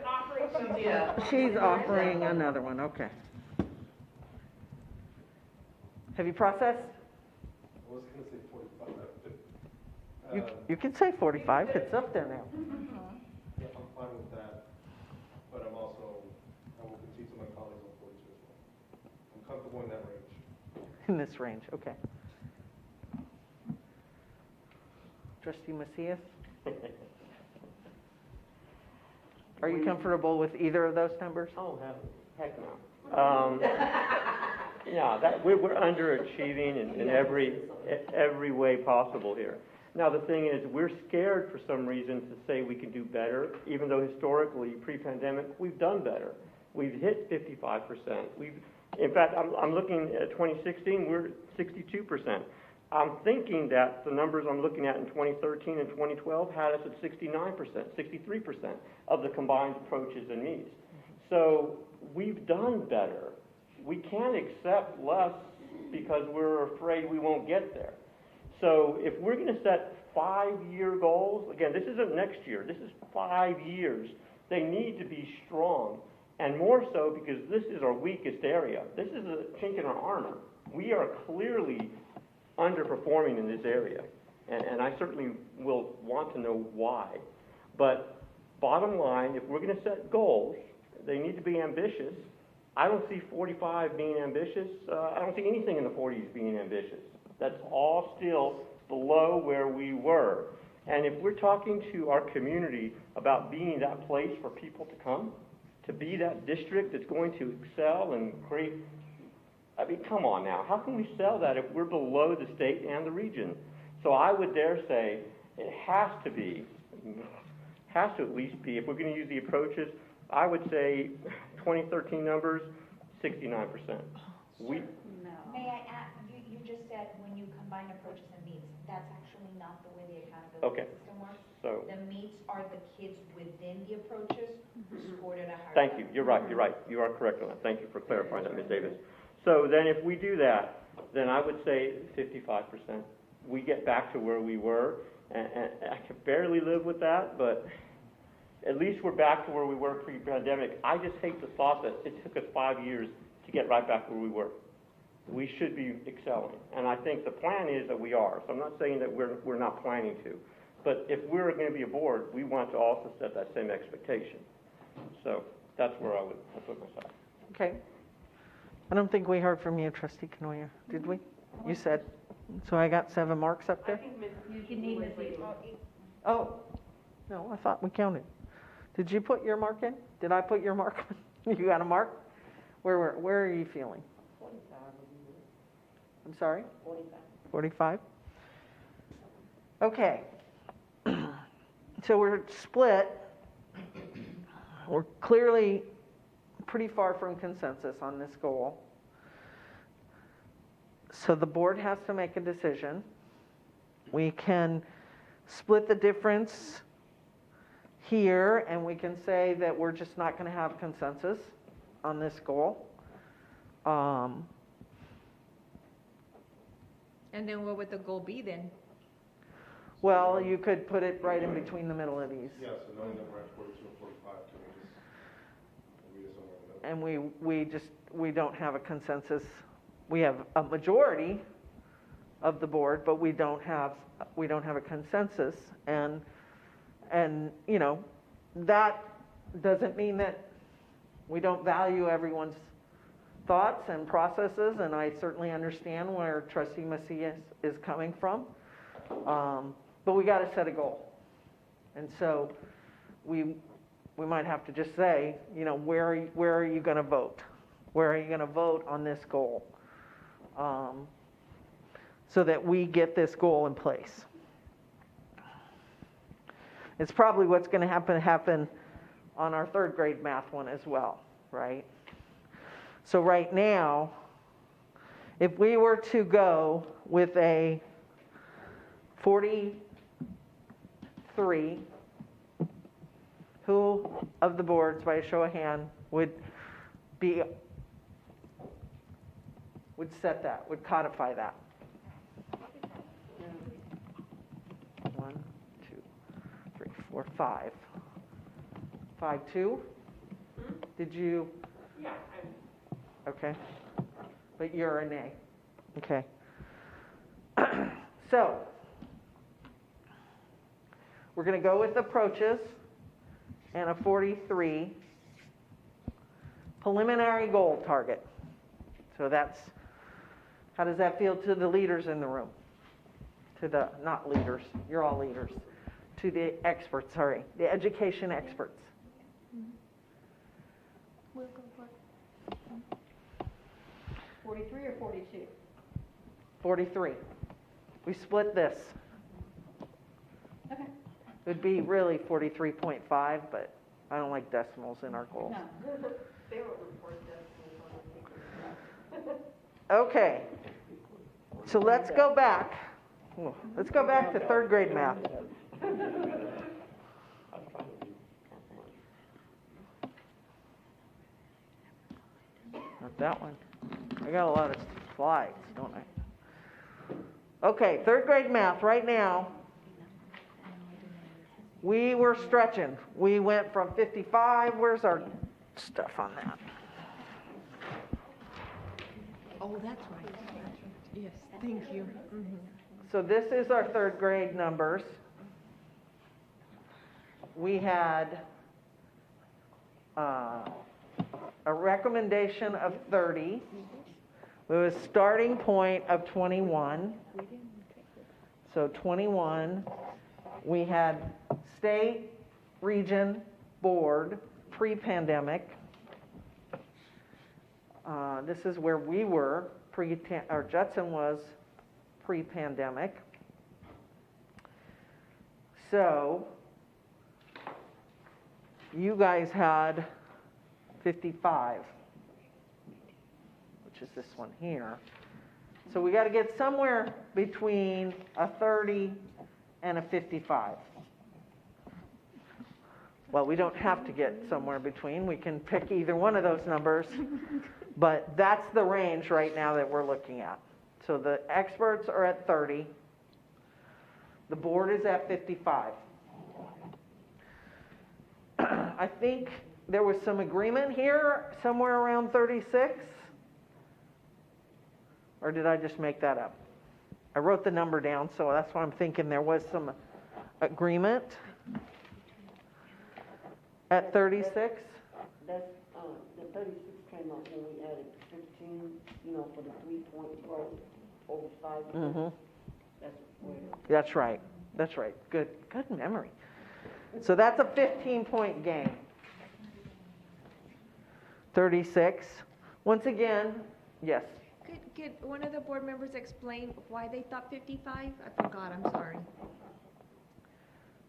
Speaker 6: offering something.
Speaker 10: Yeah.
Speaker 1: She's offering another one, okay. Have you processed?
Speaker 7: I was gonna say 45.
Speaker 1: You can say 45, it's up there now.
Speaker 7: Yeah, I'm fine with that, but I will concede to my colleagues on 42 as well. I'm comfortable in that range.
Speaker 1: In this range, okay. Trustee Macias? Are you comfortable with either of those numbers?
Speaker 2: Oh, heck no. Yeah, we're underachieving in every way possible here. Now, the thing is, we're scared for some reason to say we can do better, even though historically, pre-pandemic, we've done better. We've hit 55%. In fact, I'm looking at 2016, we're 62%. I'm thinking that the numbers I'm looking at in 2013 and 2012 had us at 69%, 63% of the combined approaches and meets. So we've done better. We can't accept less because we're afraid we won't get there. So if we're going to set 5-year goals, again, this isn't next year, this is 5 years, they need to be strong. And more so because this is our weakest area. This is a chink in our armor. We are clearly underperforming in this area. And I certainly will want to know why. But bottom line, if we're going to set goals, they need to be ambitious. I don't see 45 being ambitious. I don't see anything in the 40s being ambitious. That's all still below where we were. And if we're talking to our community about being that place for people to come, to be that district that's going to excel and create, I mean, come on now. How can we sell that if we're below the state and the region? So I would dare say it has to at least be, if we're going to use the approaches, I would say 2013 numbers, 69%.
Speaker 5: May I add, you just said when you combine approaches and meets, that's actually not the way the accountability system works.
Speaker 2: So
Speaker 5: The meets are the kids within the approaches who scored at a higher
Speaker 2: thank
Speaker 5: level.
Speaker 2: you. You're right. You are correct on that. Thank you for clarifying that, Ms. Davis. So then if we do that, then I would say 55%. We get back to where we were, and I can barely live with that, but at least we're back to where we were pre-pandemic. I just hate the thought that it took us 5 years to get right back where we were. We should be excelling, and I think the plan is that we are. So I'm not saying that we're not planning to, but if we're going to be a board, we want to also set that same expectation. So that's where I would put myself.
Speaker 1: Okay. I don't think we heard from you, Trustee Canoia, did we? You said. So I got 7 marks up
Speaker 6: I
Speaker 1: there?
Speaker 6: think Ms.
Speaker 3: You need
Speaker 6: was
Speaker 3: Ms.
Speaker 6: waiting.
Speaker 1: Oh, no, I thought we counted. Did you put your mark in? Did I put your mark? You got a mark? Where are you feeling?
Speaker 10: 45.
Speaker 1: I'm sorry?
Speaker 10: 45.
Speaker 1: 45? Okay. So we're split. We're clearly pretty far from consensus on this goal. So the board has to make a decision. We can split the difference here, and we can say that we're just not going to have consensus on this goal.
Speaker 8: And then what would the goal be then?
Speaker 1: Well, you could put it right in between the middle of these.
Speaker 7: Yeah, so knowing that we're at 42 and 45, can we just don't work with that?
Speaker 1: And we don't have a consensus. We have a majority of the board, but we don't have a consensus, and you know, that doesn't mean that we don't value everyone's thoughts and processes, and I certainly understand where Trustee Macias is coming from, but we got to set a goal, and so we might have to just say, you know, where are you going to vote? Where are you going to vote on this goal? So that we get this goal in place. It's probably what's going to happen on our 3rd grade math one as well, right? So right now, if we were to go with a 43, who of the boards, by a show of hand, would set that, would codify that? 1, 2, 3, We're 5. 5-2? Did you?
Speaker 6: Yeah,
Speaker 1: Okay. But you're an A. Okay. So, we're going to go with approaches and a 43 preliminary goal target. So that's, how does that feel to the leaders in the room? To the, not leaders, you're all leaders. To the experts, sorry, the education experts.
Speaker 3: 43 or 42?
Speaker 1: 43. We split this.
Speaker 3: Okay.
Speaker 1: It would be really 43.5, but I don't like decimals in our goals.
Speaker 3: No.
Speaker 6: they don't report this.
Speaker 1: Okay. So let's go back. Let's go back to third grade math. Not that one. I got a lot of slides, don't I? Okay, third grade math right now. We were stretching. We went from 55. Where's our stuff on that?
Speaker 8: Oh, that's right. Yes, thank you.
Speaker 1: So this is our third grade numbers. We had a recommendation of 30. With a starting point of 21. So 21. We had state, region, board, pre-pandemic. This is where we were, or Judson was pre-pandemic. So, you guys had 55, which is this one here. So we got to get somewhere between a 30 and a 55. Well, we don't have to get somewhere between. We can pick either one of those numbers. But that's the range right now that we're looking at. So the experts are at 30. The board is at 55. I think there was some agreement here, somewhere around 36. Or did I just make that up? I wrote the number down, so that's why I'm thinking there was some agreement. At 36?
Speaker 10: That's, the 36 came up when we added 15, for the 3-point growth over 5 years.
Speaker 1: Mm-hmm.
Speaker 10: That's where.
Speaker 1: That's right. That's right. Good memory. So that's a 15-point gain. 36. Once again, yes.
Speaker 8: Could one of the board members explain why they thought 55? I forgot, I'm sorry.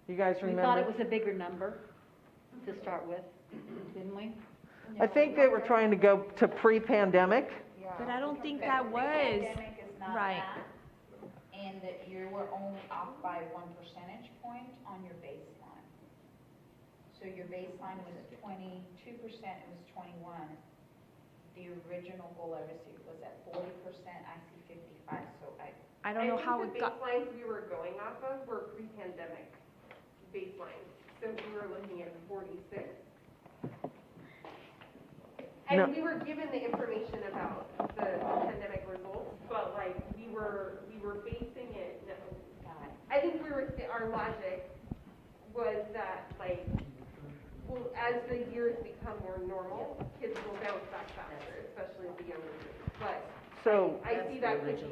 Speaker 1: You guys
Speaker 3: We
Speaker 1: remember?
Speaker 3: thought it was a bigger number to start with, didn't we?
Speaker 1: I think they were trying to go to pre-pandemic.
Speaker 8: But I don't think that was,
Speaker 5: Pandemic is not
Speaker 8: right.
Speaker 5: that, and that you were only off by 1 percentage point on your baseline. So your baseline was 22%, it was 21. The original goal I received was at 40%, I see 55, so
Speaker 8: I don't know how it
Speaker 6: the
Speaker 8: got,
Speaker 6: baselines we were going off of were pre-pandemic baselines. So we were looking at 46. And
Speaker 1: No.
Speaker 6: we were given the information about the pandemic results, but like we were basing it, no. I think our logic was that like, well, as the years become more normal, kids will bounce back faster, especially the younger grades. But
Speaker 1: So
Speaker 6: I see that could be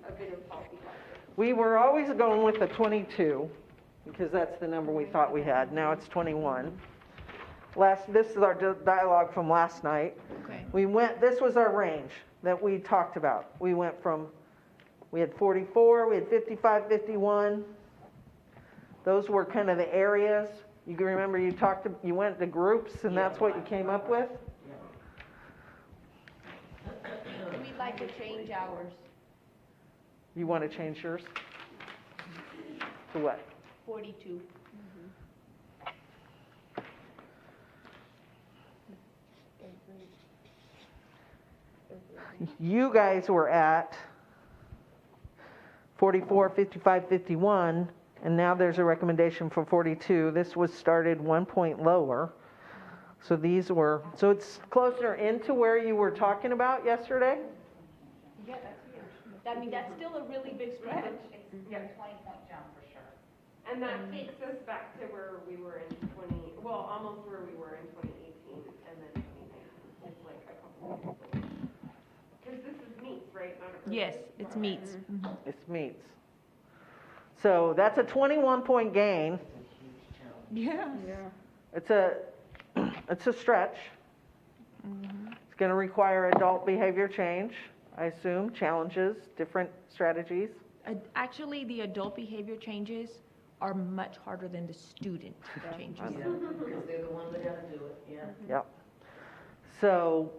Speaker 6: a bit of faulty logic.
Speaker 1: we were always going with the 22 because that's the number we thought we had. Now it's 21. This is our dialogue from last night.
Speaker 8: okay.
Speaker 1: This was our range that we talked about. We had 44, we had 55, 51. Those were kind of the areas. You can remember you went to groups and that's what you came up with?
Speaker 8: We'd like to change ours.
Speaker 1: You want to change yours? To what?
Speaker 8: 42.
Speaker 1: You guys were at 44, 55, 51, And now there's a recommendation for 42. This was started 1 point lower. So these were, so it's closer into where you were talking about yesterday?
Speaker 8: Yeah, that's huge. I mean, that's still a really big stretch.
Speaker 5: It's a 20-point jump for sure.
Speaker 6: And that takes us back to where we were in almost where we were in 2018 and then 2019. It's like a couple of years. Because this is meets, right? Not approaches?
Speaker 8: Yes, it's meets.
Speaker 1: It's meets. So that's a 21-point gain.
Speaker 8: Yeah.
Speaker 1: It's a stretch. It's going to require adult behavior change, I assume, challenges, different strategies.
Speaker 8: Actually, the adult behavior changes are much harder than the student changes.
Speaker 10: Yeah, because they're the ones that have to do it, yeah.
Speaker 1: Yep. So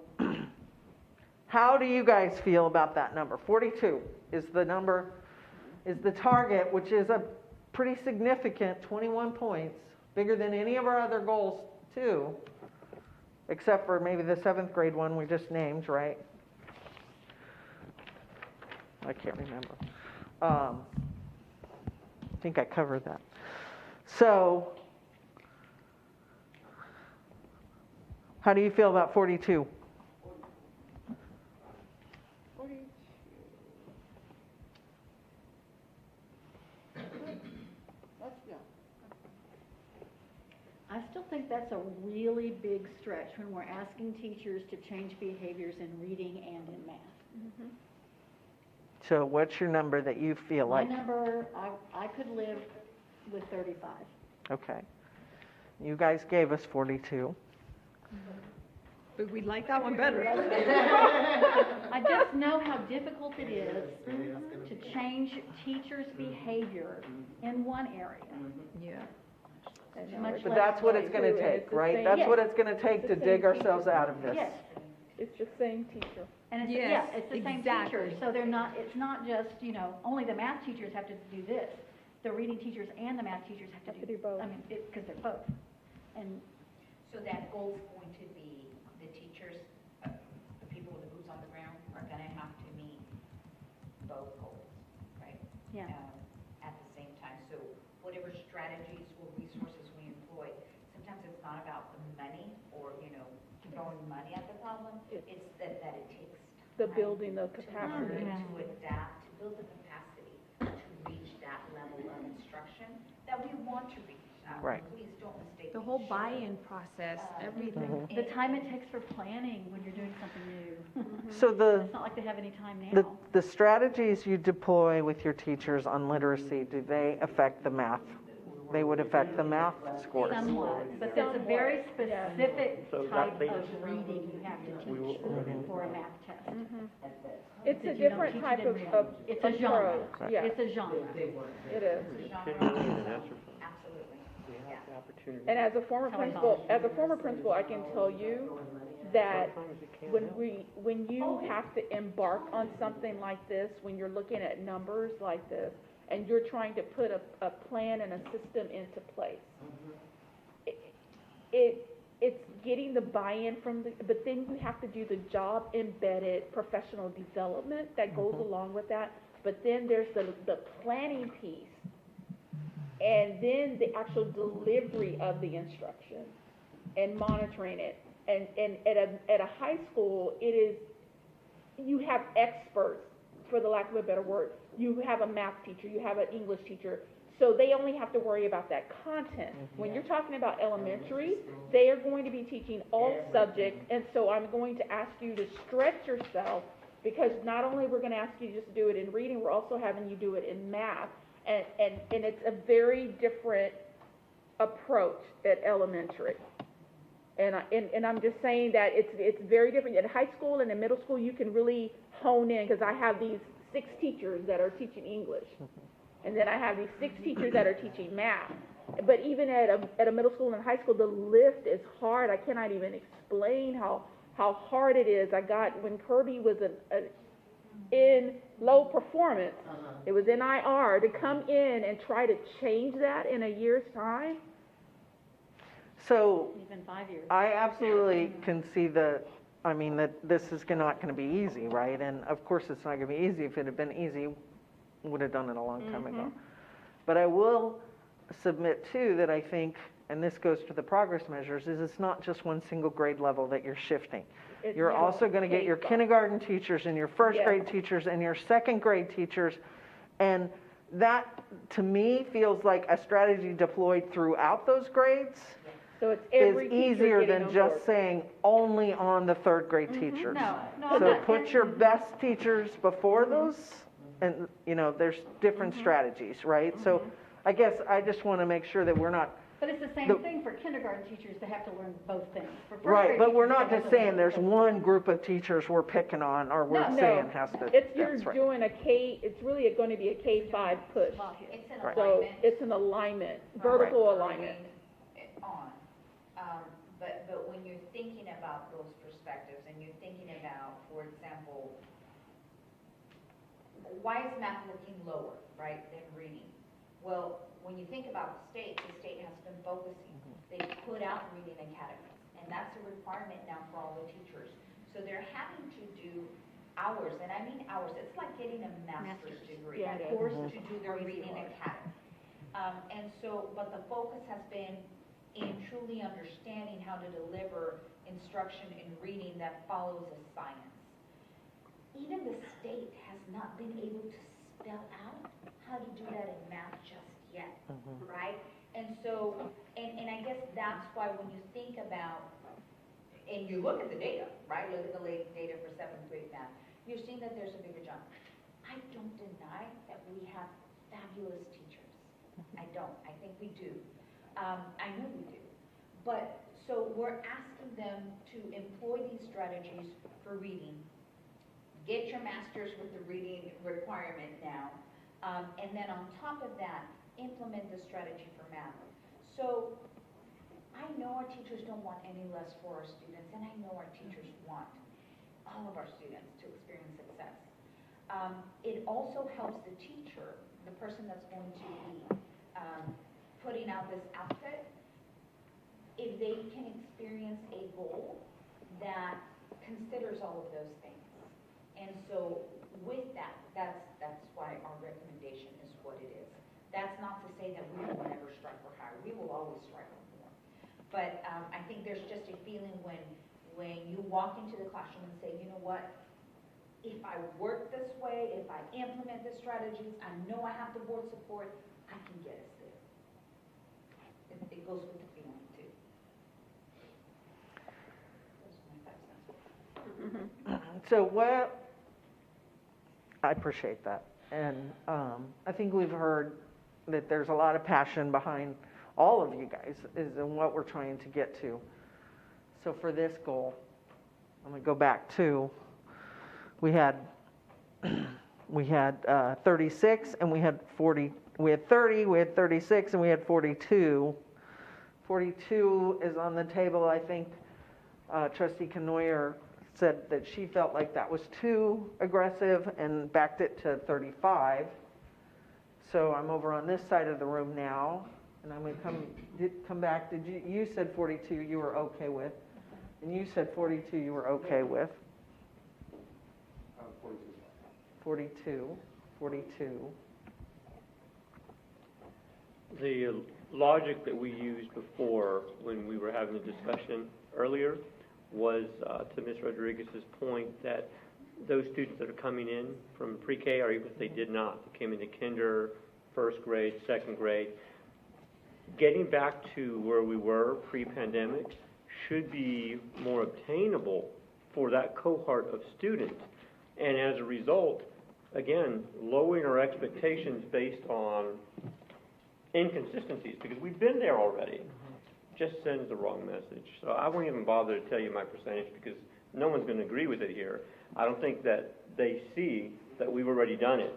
Speaker 1: how do you guys feel about that number? 42 is the number, is the target, which is a pretty significant 21 points, bigger than any of our other goals too, except for maybe the 7th grade one we just named, right? I can't remember. I think I covered that. So, how do you feel about 42?
Speaker 3: I still think that's a really big stretch when we're asking teachers to change behaviors in reading and in math.
Speaker 1: So what's your number that you feel
Speaker 3: My
Speaker 1: like?
Speaker 3: number, I could live with 35.
Speaker 1: Okay. You guys gave us 42.
Speaker 8: But we like that one better.
Speaker 3: I just know how difficult it is to change teachers' behavior in one area.
Speaker 8: Yeah.
Speaker 3: Much
Speaker 1: But
Speaker 3: less
Speaker 1: that's what it's
Speaker 3: globally.
Speaker 1: going to take, right? That's what it's going to take to dig ourselves out of this.
Speaker 3: Yes,
Speaker 9: It's the same teacher.
Speaker 3: and it's,
Speaker 8: Yes,
Speaker 3: yeah, it's the same
Speaker 8: exactly.
Speaker 3: teacher, so it's not just, only the math teachers have to do this. The reading teachers and the math teachers have to do
Speaker 9: both.
Speaker 3: I mean, because they're both. And
Speaker 5: So that goal's going to be the teachers, the people with the boots on the ground are gonna have to meet both goals, right?
Speaker 3: Yeah.
Speaker 5: At the same time, so whatever strategies or resources we employ, sometimes it's not about the money or, throwing money at the problem, it's that it takes
Speaker 9: The
Speaker 5: time
Speaker 9: building the
Speaker 5: to
Speaker 9: capacity.
Speaker 5: learn, to adapt, to build the capacity to reach that level of instruction that we want to reach.
Speaker 1: Right.
Speaker 5: Please don't mistake.
Speaker 8: The whole buy-in process, everything.
Speaker 3: the time it takes for planning when you're doing something new.
Speaker 1: So
Speaker 3: It's not like they have any time now.
Speaker 1: the strategies you deploy with your teachers on literacy, do they affect the math? They would affect the math scores.
Speaker 3: Somewhat, but there's a very specific
Speaker 2: So
Speaker 3: type
Speaker 2: that
Speaker 3: of reading you have to teach for a math test.
Speaker 9: It's a
Speaker 3: That you don't
Speaker 9: different
Speaker 3: teach
Speaker 9: type
Speaker 3: it in
Speaker 9: of
Speaker 3: real. It's a genre.
Speaker 9: approach. Yeah,
Speaker 3: It's a genre.
Speaker 9: it is.
Speaker 5: Absolutely, yeah.
Speaker 9: And as a former principal, I can tell you that when you have to embark on something like this, when you're looking at numbers like this, and you're trying to put a plan and a system into place, it's getting the buy-in but then you have to do the job-embedded professional development that goes along with that. But then there's the planning piece, and then the actual delivery of the instruction and monitoring it. And at a high school, you have experts, for the lack of a better word. You have a math teacher, you have an English teacher, so they only have to worry about that content. When you're talking about elementary, they are going to be teaching all subjects, and so I'm going to ask you to stretch yourself, because not only we're going to ask you to just do it in reading, we're also having you do it in math, and it's a very different approach at elementary. And I'm just saying that it's very different. At high school and in middle school, you can really hone in, because I have these 6 teachers that are teaching English. And then I have these 6 teachers that are teaching math. But even at a middle school and high school, the lift is hard. I cannot even explain how hard it is. When Kirby was in low performance, it was in IR, to come in and try to change that in a year's time.
Speaker 1: So
Speaker 3: Even 5 years.
Speaker 1: I absolutely can see that this is not going to be easy, right? And of course, it's not going to be easy. If it had been easy, we would have done it a long time ago. But I will submit too that I think, and this goes to the progress measures, is it's not just one single grade level that you're shifting. You're also going to get your kindergarten teachers and your first grade teachers and your second grade teachers. And that, to me, feels like a strategy deployed throughout those grades
Speaker 9: So it's
Speaker 1: is
Speaker 9: every teacher
Speaker 1: easier
Speaker 9: getting
Speaker 1: than
Speaker 9: on
Speaker 1: just
Speaker 9: board.
Speaker 1: saying only on the third grade teachers.
Speaker 3: No,
Speaker 1: So put your best teachers before those, and, there's different strategies, right? So I guess I just want to make sure that we're not,
Speaker 3: But it's the same thing for kindergarten teachers to have to learn both things. For first
Speaker 1: right,
Speaker 3: grade
Speaker 1: but we're
Speaker 3: teachers,
Speaker 1: not
Speaker 3: they have
Speaker 1: just
Speaker 3: to
Speaker 1: saying
Speaker 3: learn
Speaker 1: there's
Speaker 3: both
Speaker 1: one group of teachers we're picking on, or we're
Speaker 9: No,
Speaker 1: saying has to.
Speaker 9: it's you're
Speaker 1: that's right.
Speaker 9: doing a K, it's really going to be a K-5 push.
Speaker 3: things. Law here.
Speaker 5: It's an
Speaker 1: Right.
Speaker 9: So
Speaker 5: alignment.
Speaker 9: it's an alignment, vertical alignment.
Speaker 5: On. But when you're thinking about those perspectives and you're thinking about, for example, why is math looking lower, right, than reading? Well, when you think about the state has been focusing. They put out reading academies, and that's a requirement now for all the teachers. So they're having to do hours, and I mean hours. It's like getting a master's degree,
Speaker 9: Yeah, it is.
Speaker 5: forced to do their reading academy. And so, but the focus has been in truly understanding how to deliver instruction in reading that follows a science. Even the state has not been able to spell out how to do that in math just yet, right? And so, and I guess that's why when you think about, and you look at the data, right? Look at the late data for 7th grade math, you're seeing that there's a bigger jump. I don't deny that we have fabulous teachers. I don't. I think we do. I know we do. But, so we're asking them to employ these strategies for reading. Get your master's with the reading requirement now. And then on top of that, implement the strategy for math. So I know our teachers don't want any less for our students, and I know our teachers want all of our students to experience success. It also helps the teacher, the person that's going to be putting out this outfit, if they can experience a goal that considers all of those things. And so with that, that's why our recommendation is what it is. That's not to say that we will never strive for higher. We will always strive for more. But I think there's just a feeling when you walk into the classroom and say, you know what, if I work this way, if I implement the strategies, I know I have the board support, I can get us there. It goes with the feeling too. Those are my 5 cents.
Speaker 1: So I appreciate that. And I think we've heard that there's a lot of passion behind all of you guys is in what we're trying to get to. So for this goal, I'm going to go back to, we had 36 and we had 40, we had 30, we had 36 and we had 42. 42 is on the table. I think Trustee Canoyer said that she felt like that was too aggressive and backed it to 35. So I'm over on this side of the room now, and I'm going to come back. You said 42 you were okay with, and you said 42 you were okay with. 42.
Speaker 11: The logic that we used before when we were having the discussion earlier was to Ms. Rodriguez's point that those students that are coming in from pre-K, or even if they did not, they came into kinder, first grade, second grade, getting back to where we were pre-pandemic should be more obtainable for that cohort of students. And as a result, again, lowering our expectations based on inconsistencies, because we've been there already, just sends the wrong message. So I won't even bother to tell you my percentage because no one's going to agree with it here. I don't think that they see that we've already done it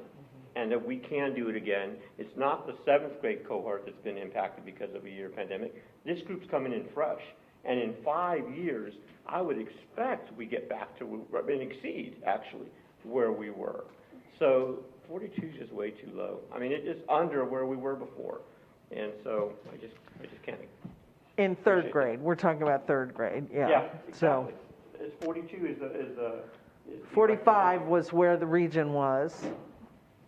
Speaker 11: and that we can do it again. It's not the 7th grade cohort that's been impacted because of a year pandemic. This group's coming in fresh. And in 5 years, I would expect we get back to, and exceed, actually, where we were. So 42 is just way too low. I mean, it's under where we were before. And so I just can't.
Speaker 1: In third grade, we're talking about third grade, yeah.
Speaker 11: Yeah,
Speaker 1: So
Speaker 11: exactly. 42 is
Speaker 1: 45 was where the region was.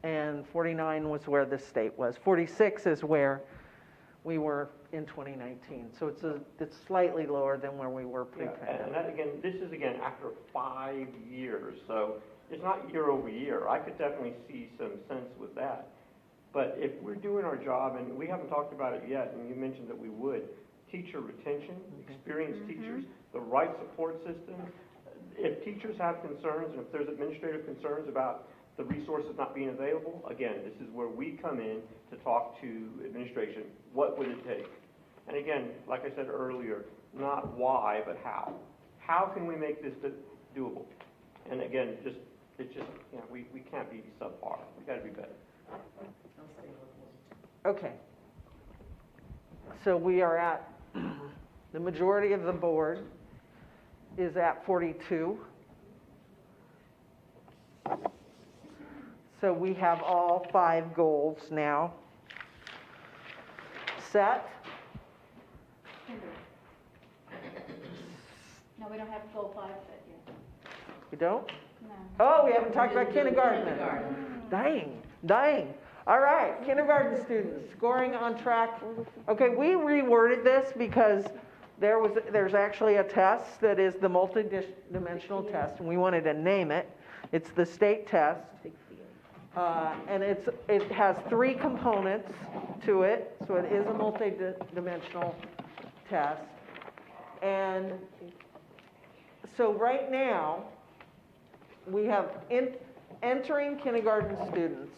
Speaker 1: and 49 was where the state was. 46 is where we were in 2019. So it's slightly lower than where we were
Speaker 11: Yeah,
Speaker 1: pre-pandemic.
Speaker 11: and that again, this is again after 5 years, so it's not year over year. I could definitely see some sense with that. But if we're doing our job, and we haven't talked about it yet, and you mentioned that we would, teacher retention, experienced teachers, the right support system. If teachers have concerns, and if there's administrative concerns about the resources not being available, again, this is where we come in to talk to administration. What would it take? And again, like I said earlier, not why, but how. How can we make this doable? And again, it's just, you know, we can't be subpar. We gotta be better.
Speaker 1: Okay. So we are at, the majority of the board is at 42. So we have all 5 goals now set.
Speaker 3: No, we don't have goal 5 set yet.
Speaker 1: We don't?
Speaker 3: No.
Speaker 1: Oh, we haven't talked about kindergarten. Dang. All right, kindergarten students, scoring on track. Okay, we reworded this because there's actually a test that is the multi-dimensional test, and we wanted to name it. It's the state test. And it has 3 components to it, so it is a multi-dimensional test. And so right now, we have entering kindergarten students.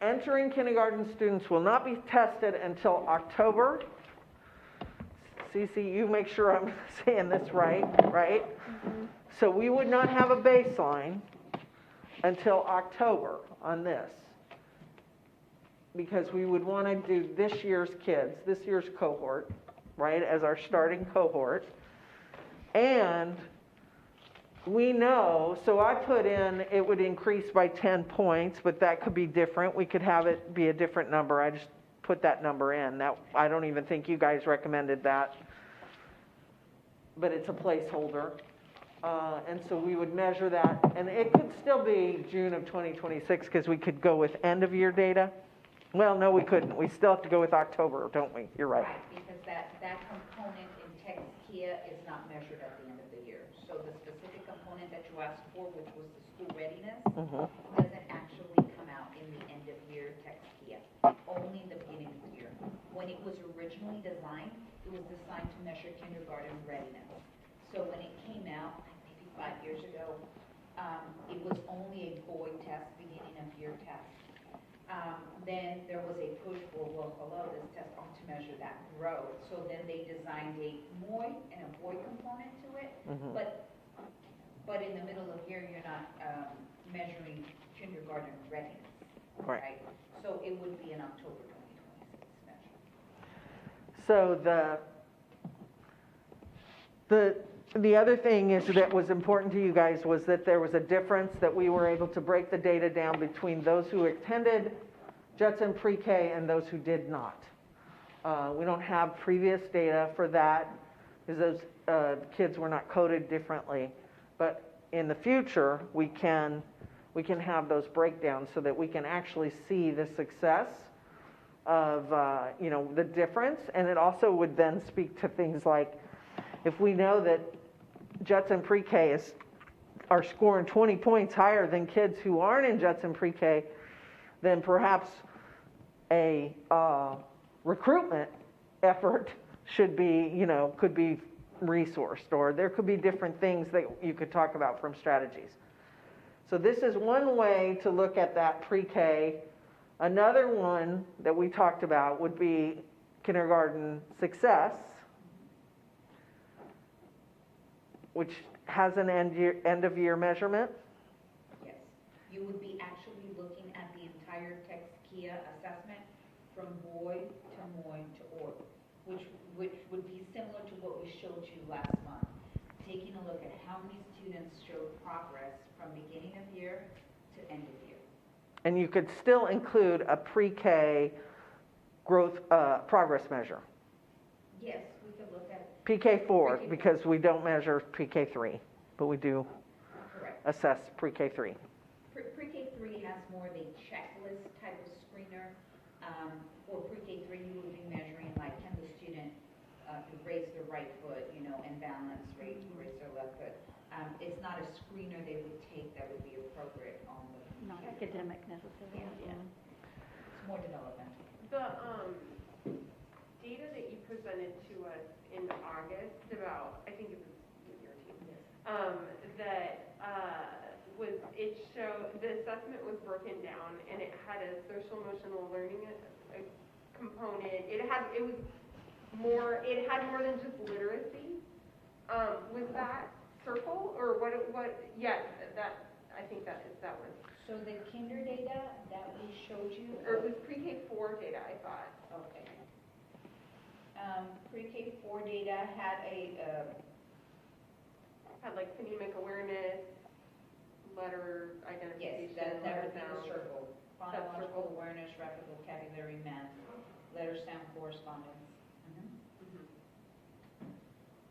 Speaker 1: Entering kindergarten students will not be tested until October. Cece, you make sure I'm saying this right? Mm-hmm. So we would not have a baseline until October on this, because we would want to do this year's kids, this year's cohort, right, as our starting cohort. And we know, so I put in it would increase by 10 points, but that could be different. We could have it be a different number. I just put that number in. That, I don't even think you guys recommended that, but it's a placeholder. And so we would measure that, and it could still be June of 2026 because we could go with end of year data. Well, no, we couldn't. We still have to go with October, don't we? You're right.
Speaker 5: Right, because that component in text Kia is not measured at the end of the year. So the specific component that you asked for, which was the school readiness, doesn't actually come out in the end of year text Kia, only in the beginning of the year. When it was originally designed, it was designed to measure kindergarten readiness. So when it came out, maybe 5 years ago, it was only a boy test, beginning of year test. Then there was a push for, well, hello, this test ought to measure that growth. So then they designed a boy and a boy component to it. But in the middle of year, you're not measuring kindergarten readiness, right? So it would be an October 2026 measure.
Speaker 1: So the other thing is that was important to you guys was that there was a difference, that we were able to break the data down between those who attended Judson Pre-K and those who did not. We don't have previous data for that because those kids were not coded differently. But in the future, we can have those breakdowns so that we can actually see the success of the difference. And it also would then speak to things like, if we know that Judson Pre-K are scoring 20 points higher than kids who aren't in Judson Pre-K, then perhaps a recruitment effort should be, could be resourced, or there could be different things that you could talk about from strategies. So this is one way to look at that Pre-K. Another one that we talked about would be kindergarten success, which has an end of year measurement.
Speaker 5: Yes. You would be actually looking at the entire text Kia assessment from boy to moi to org, which would be similar to what we showed you last month. Taking a look at how many students showed progress from beginning of year to end of year.
Speaker 1: And you could still include a Pre-K growth progress measure.
Speaker 5: Yes, we could look at
Speaker 1: PK4, because we don't measure PK3, but we do
Speaker 5: correct.
Speaker 1: assess Pre-K3.
Speaker 5: Pre-K 3 has more of a checklist type of screener. For pre-K 3, you would be measuring like, can the student raise their right foot, you know, and balance, raise their left foot. It's not a screener they would take that would be appropriate on the.
Speaker 3: Not academic necessarily.
Speaker 5: Yeah. It's more developmental.
Speaker 6: The data that you presented to us in August about, I think it was your team, that was, it showed, the assessment was broken down and it had a social emotional learning component. It had more than just literacy. Was that circle or what, yes, that, I think that is that one.
Speaker 5: So the kinder data that we showed you.
Speaker 6: Or it was pre-K 4 data, I thought.
Speaker 5: Okay. Pre-K 4 data had
Speaker 6: Had like phonemic awareness, letter identification.
Speaker 5: yes, that would be
Speaker 6: letter
Speaker 5: the
Speaker 6: sound.
Speaker 5: circle. Phonological awareness, rapid vocabulary, math, letter sound correspondence.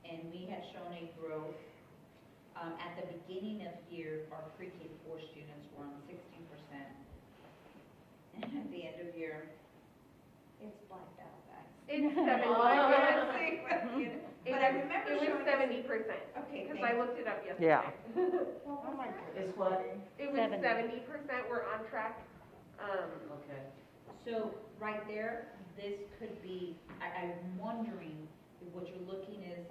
Speaker 5: And we had shown a growth. At the beginning of year, our pre-K 4 students were on 16%. And at the end of year, it's blacked out, guys.
Speaker 6: It's 70.
Speaker 5: But I remember
Speaker 6: it was
Speaker 5: showing
Speaker 6: 70%.
Speaker 5: Okay,
Speaker 6: Because
Speaker 5: thank
Speaker 6: I
Speaker 5: you.
Speaker 6: looked it up yesterday.
Speaker 1: Yeah.
Speaker 5: Oh my goodness.
Speaker 10: It's what?
Speaker 6: It was
Speaker 3: 70.
Speaker 6: 70%. We're on track.
Speaker 10: Okay.
Speaker 5: So right there, this could be, I'm wondering, if what you're looking is,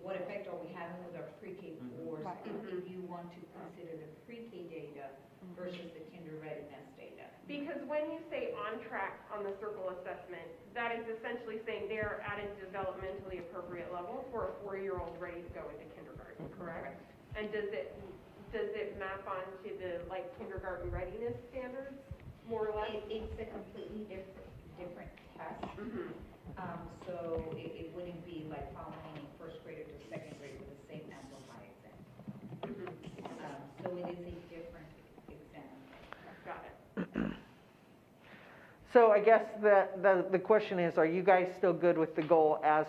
Speaker 5: what effect are we having with our pre-K 4s
Speaker 3: Right.
Speaker 5: if you want to consider the pre-K data versus the kinder readiness data?
Speaker 6: Because when you say on track on the circle assessment, that is essentially saying they are at a developmentally appropriate level for a 4-year-old ready to go into kindergarten, correct? And does it map onto the like kindergarten readiness standards, more or less?
Speaker 5: It's a completely different test. So it wouldn't be like following a first grader to second grade with the same amplified exam. So it is a different exam.
Speaker 6: Got it.
Speaker 1: So I guess the question is, are you guys still good with the goal as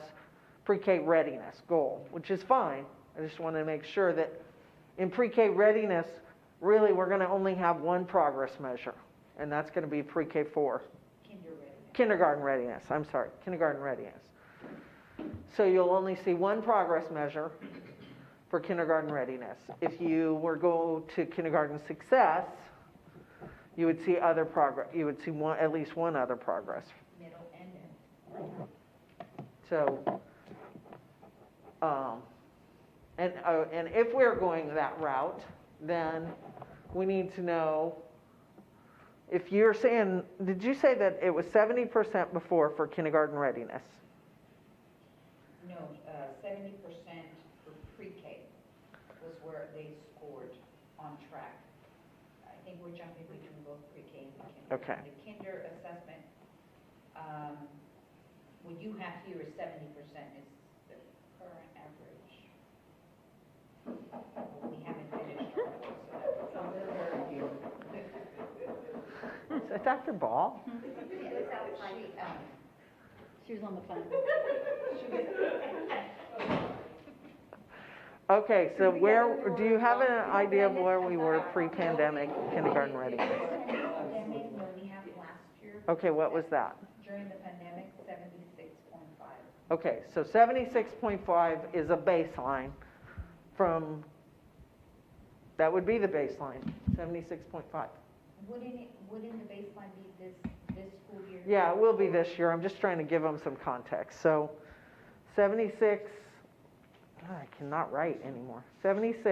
Speaker 1: pre-K readiness goal, which is fine. I just want to make sure that in pre-K readiness, really we're going to only have one progress measure, and that's going to be pre-K 4. Kindergarten readiness, kindergarten readiness. So you'll only see one progress measure for kindergarten readiness. If you were go to kindergarten success, you would see other progress. You would see at least one other progress.
Speaker 5: Middle and end.
Speaker 1: So, and if we're going that route, then we need to know. If you're saying, did you say that it was 70% before for kindergarten readiness?
Speaker 5: No, 70% for pre-K was where they scored on track. I think we're jumping between both pre-K and kinder.
Speaker 1: Okay.
Speaker 5: The kinder assessment, what you have here is 70% is the current average. We haven't finished our course, so that's somewhere where you.
Speaker 1: Is that Dr. Ball?
Speaker 3: She was on the phone.
Speaker 1: Okay, so do you have an idea of where we were pre-pandemic kindergarten readiness?
Speaker 5: Pandemic, where we have last year,
Speaker 1: Okay, what was that?
Speaker 5: during the pandemic, 76.5.
Speaker 1: Okay, so 76.5 is a baseline that would be the baseline, 76.5.
Speaker 5: Wouldn't the baseline be this school year?
Speaker 1: Yeah, it will be this year. I'm just trying to give them some context. So 76, I cannot write anymore. 76.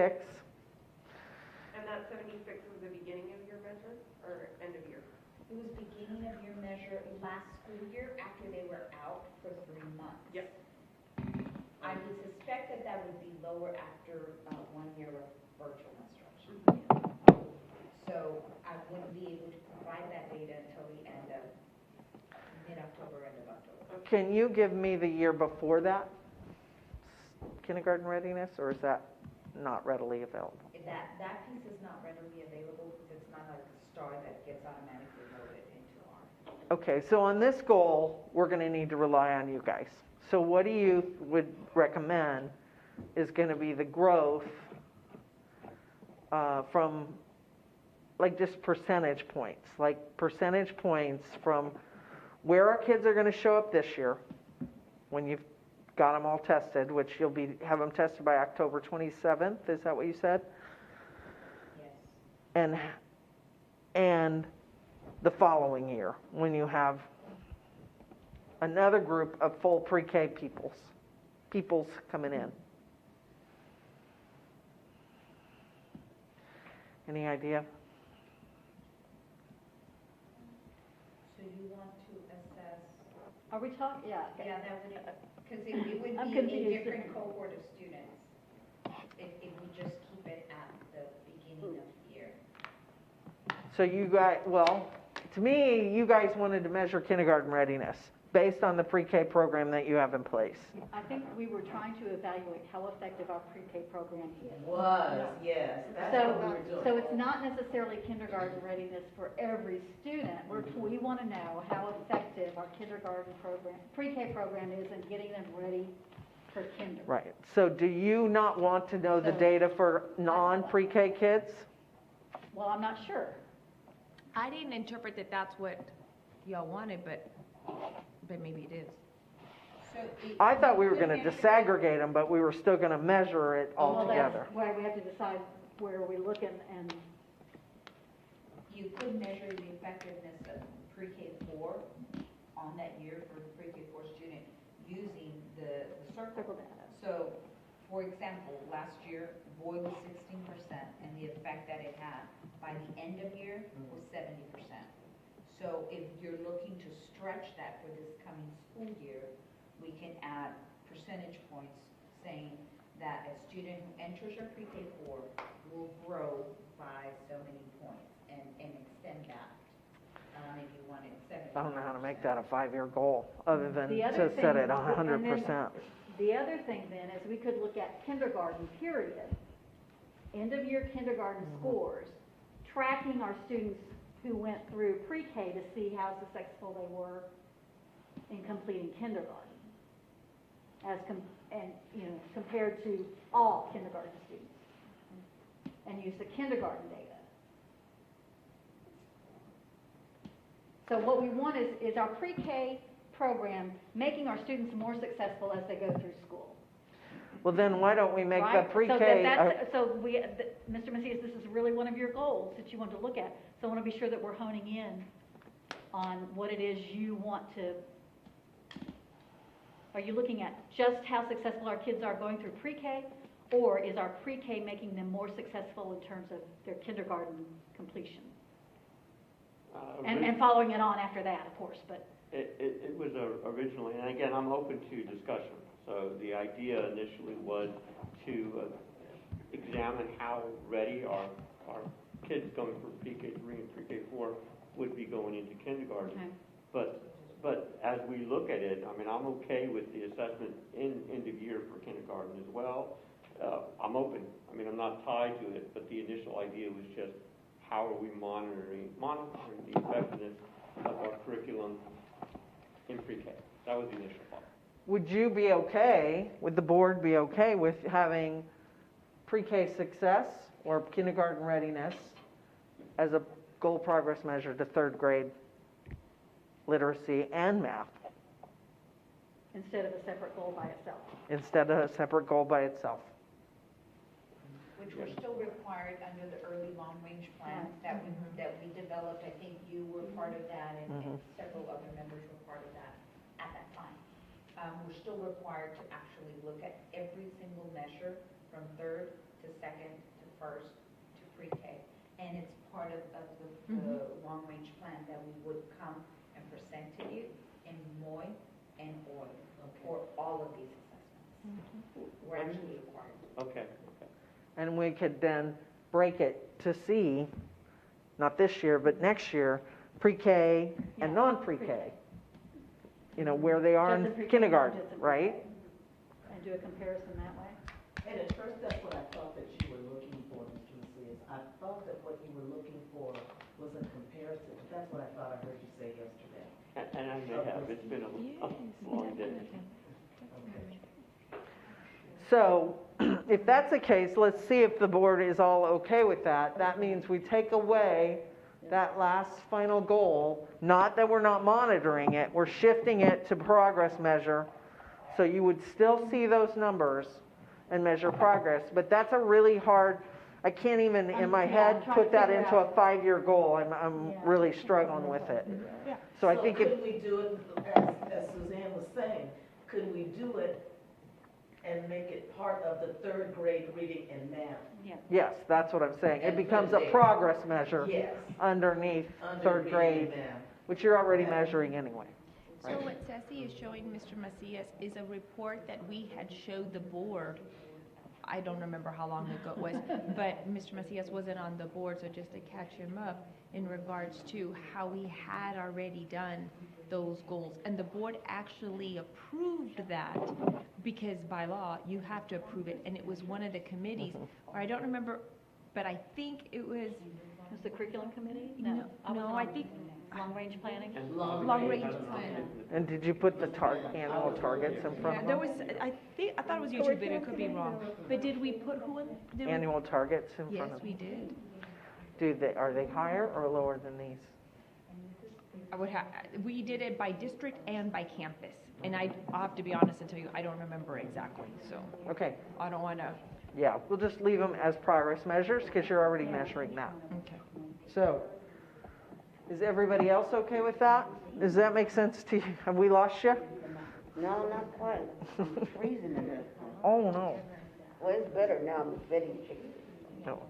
Speaker 6: And that 76 was the beginning of your measure or end of year?
Speaker 5: It was beginning of year measure last school year after they were out for 3 months.
Speaker 6: Yep.
Speaker 5: I would suspect that would be lower after 1 year of virtual instruction. So I wouldn't be able to provide that data until the end of mid-October, end of October.
Speaker 1: Can you give me the year before that? Kindergarten readiness, or is that not readily available?
Speaker 5: That piece is not readily available because it's not like a star that gets automatically loaded into our.
Speaker 1: Okay, so on this goal, we're going to need to rely on you guys. So what do you would recommend is going to be the growth from like just percentage points, like percentage points from where our kids are going to show up this year, when you've got them all tested, which you'll have them tested by October 27th, is that what you said?
Speaker 5: Yes.
Speaker 1: And the following year, when you have another group of full pre-K peoples coming in. Any idea?
Speaker 5: So you want to assess,
Speaker 3: Are we talking, yeah, okay.
Speaker 5: yeah, that would, because it would
Speaker 3: I'm
Speaker 5: be a
Speaker 3: confused.
Speaker 5: different cohort of students if we just keep it at the beginning of the year.
Speaker 1: So you guys, well, to me, you guys wanted to measure kindergarten readiness based on the pre-K program that you have in place.
Speaker 3: I think we were trying to evaluate how effective our pre-K program is.
Speaker 10: Yes,
Speaker 3: So it's not necessarily kindergarten readiness for every student. We want to know how effective our kindergarten program, pre-K program is in getting them ready for kinder.
Speaker 1: Right. So do you not want to know the data for non-pre-K kids?
Speaker 3: Well, I'm not sure.
Speaker 8: I didn't interpret that that's what y'all wanted, but maybe it is.
Speaker 5: So
Speaker 1: I thought we were going to disaggregate them, but we were still going to measure it all
Speaker 3: Well,
Speaker 1: together.
Speaker 3: that's why we have to decide where we're looking, and
Speaker 5: you could measure the effectiveness of pre-K-4 on that year for the pre-K-4 student using the circle data. So, for example, last year, boy was 16%, and the effect that it had by the end of year was 70%. So if you're looking to stretch that for this coming school year, we can add percentage points saying that a student who enters your pre-K-4 will grow by so many points and extend that. If you wanted 70%.
Speaker 1: I don't know how to make that a 5-year goal, other than
Speaker 3: The
Speaker 1: to
Speaker 3: other
Speaker 1: set
Speaker 3: thing-
Speaker 1: it 100%.
Speaker 3: and then the other thing then is we could look at kindergarten period, end of year kindergarten scores, tracking our students who went through pre-K to see how successful they were in completing kindergarten, compared to all kindergarten students, and use the kindergarten data. So what we want is our pre-K program making our students more successful as they go through school.
Speaker 1: Well, then why don't we make the
Speaker 3: Right?
Speaker 1: pre-K,
Speaker 3: Mr. Macias, this is really one of your goals that you want to look at. So I want to be sure that we're honing in on what it is you want to. Are you looking at just how successful our kids are going through pre-K, or is our pre-K making them more successful in terms of their kindergarten completion? And following it on after that, of course, but.
Speaker 11: It was originally, and again, I'm open to discussion. So the idea initially was to examine how ready our kids going from pre-K3 and pre-K4 would be going into kindergarten.
Speaker 3: Okay.
Speaker 11: But as we look at it, I mean, I'm okay with the assessment in end of year for kindergarten as well. I'm open. I mean, I'm not tied to it, but the initial idea was just how are we monitoring the effectiveness of our curriculum in pre-K. That was the initial thought.
Speaker 1: would the board be okay with having pre-K success or kindergarten readiness as a goal progress measure to third grade literacy and math,
Speaker 3: Instead of a separate goal by itself.
Speaker 1: instead of a separate goal by itself?
Speaker 5: Which were still required under the early long-range plan that we developed. I think you were part of that, and several other members were part of that at that time. We're still required to actually look at every single measure from third to second to first to pre-K. And it's part of the long-range plan that we would come and present to you in MOI and OI for all of these assessments. We're actually required.
Speaker 11: Okay.
Speaker 1: And we could then break it to see, not this year, but next year, pre-K and non-pre-K. Where they are
Speaker 3: Just
Speaker 1: in
Speaker 3: pre-K,
Speaker 1: kindergarten,
Speaker 3: just in
Speaker 1: right?
Speaker 3: pre-K. And do a comparison that way.
Speaker 10: And at first, that's what I thought that you were looking for, Mr. Macias. I thought that what you were looking for was a comparison. That's what I thought I heard you say yesterday.
Speaker 11: And I may have. It's been a long day.
Speaker 1: So, if that's the case, let's see if the board is all okay with that. That means we take away that last final goal, not that we're not monitoring it, we're shifting it to progress measure. So you would still see those numbers and measure progress, but that's a really hard, I can't even in my head put that into a 5-year goal. I'm really struggling with it. So I think
Speaker 10: could we do it, as Suzanne was saying, could we do it and make it part of the 3rd grade reading and math?
Speaker 1: yes, that's what I'm saying. It
Speaker 10: And
Speaker 1: becomes
Speaker 10: put
Speaker 1: a
Speaker 10: it there.
Speaker 1: progress measure
Speaker 10: Yes.
Speaker 1: underneath
Speaker 10: Under
Speaker 1: 3rd
Speaker 10: reading
Speaker 1: grade,
Speaker 10: and math.
Speaker 1: which you're already measuring anyway.
Speaker 8: So what Ceci is showing Mr. Macias is a report that we had showed the board. I don't remember how long ago it was, but Mr. Macias wasn't on the board, so just to catch him up in regards to how we had already done those goals. And the board actually approved that because by law, you have to approve it. And it was one of the committees, or I don't remember, but I think it was,
Speaker 3: Was the curriculum committee?
Speaker 8: no, I think
Speaker 3: Long-range planning?
Speaker 8: long-range plan.
Speaker 1: And did you put the annual targets in front
Speaker 8: Yeah,
Speaker 1: of
Speaker 8: there
Speaker 1: them?
Speaker 8: was, I thought it was YouTube, but it could be wrong. But did we put who in? did we-
Speaker 1: Annual targets in
Speaker 8: Yes,
Speaker 1: front of
Speaker 8: we
Speaker 1: them?
Speaker 8: did.
Speaker 1: Are they higher or lower than these?
Speaker 8: I would have, we did it by district and by campus. And I'll have to be honest and tell you, I don't remember exactly, so
Speaker 1: Okay,
Speaker 8: I don't want to,
Speaker 1: yeah, we'll just leave them as progress measures because you're already measuring that.
Speaker 8: okay.
Speaker 1: So, is everybody else okay with that? Does that make sense to you? Have we lost you?
Speaker 12: No, not quite. I'm freezing in there.
Speaker 1: Oh, no.
Speaker 12: Well, it's better now, I'm fitting chicken.
Speaker 1: No.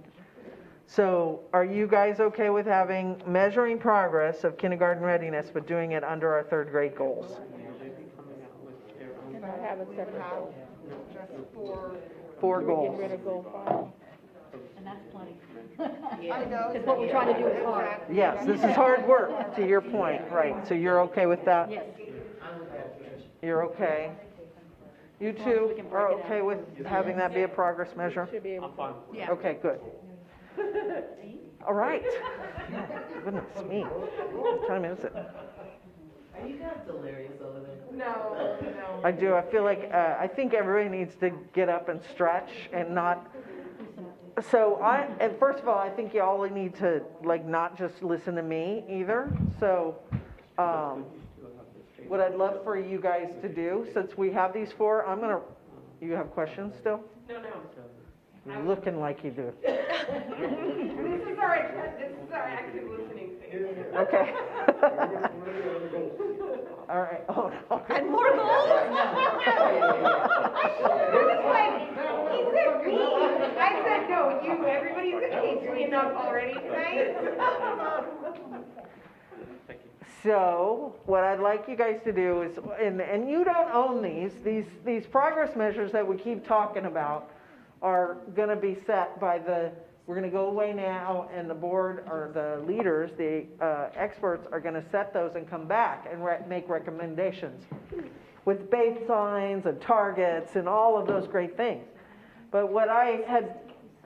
Speaker 1: So, are you guys okay with having, measuring progress of kindergarten readiness, but doing it under our 3rd grade goals?
Speaker 9: And I have a separate goal.
Speaker 6: Just for,
Speaker 1: 4
Speaker 9: We're
Speaker 1: goals.
Speaker 9: getting rid of goal 5.
Speaker 3: And that's plenty.
Speaker 6: I know.
Speaker 3: Because what we're trying to do is hard.
Speaker 1: Yes, this is hard work, to your point, right. So you're okay with that?
Speaker 3: Yes.
Speaker 1: You're okay? You two are okay with having that be a progress measure?
Speaker 9: Should be able to.
Speaker 8: Yeah.
Speaker 1: Okay, good. All right. Goodness me. What time is it?
Speaker 10: Are you guys delirious over there?
Speaker 6: No.
Speaker 1: I do. I feel like, I think everybody needs to get up and stretch and not, so and first of all, I think you all need to, like, not just listen to me either. So, what I'd love for you guys to do, since we have these 4, you have questions still?
Speaker 6: No.
Speaker 1: You're looking like you do.
Speaker 6: This is our active listening thing.
Speaker 1: Okay. All right. Oh, no.
Speaker 8: And more goals?
Speaker 6: He said me. I said, no, you, everybody's at enough already tonight.
Speaker 1: So, what I'd like you guys to do is, and you don't own these progress measures that we keep talking about are going to be set by we're going to go away now, and the board, or the leaders, the experts are going to set those and come back and make recommendations with baselines and targets and all of those great things. But what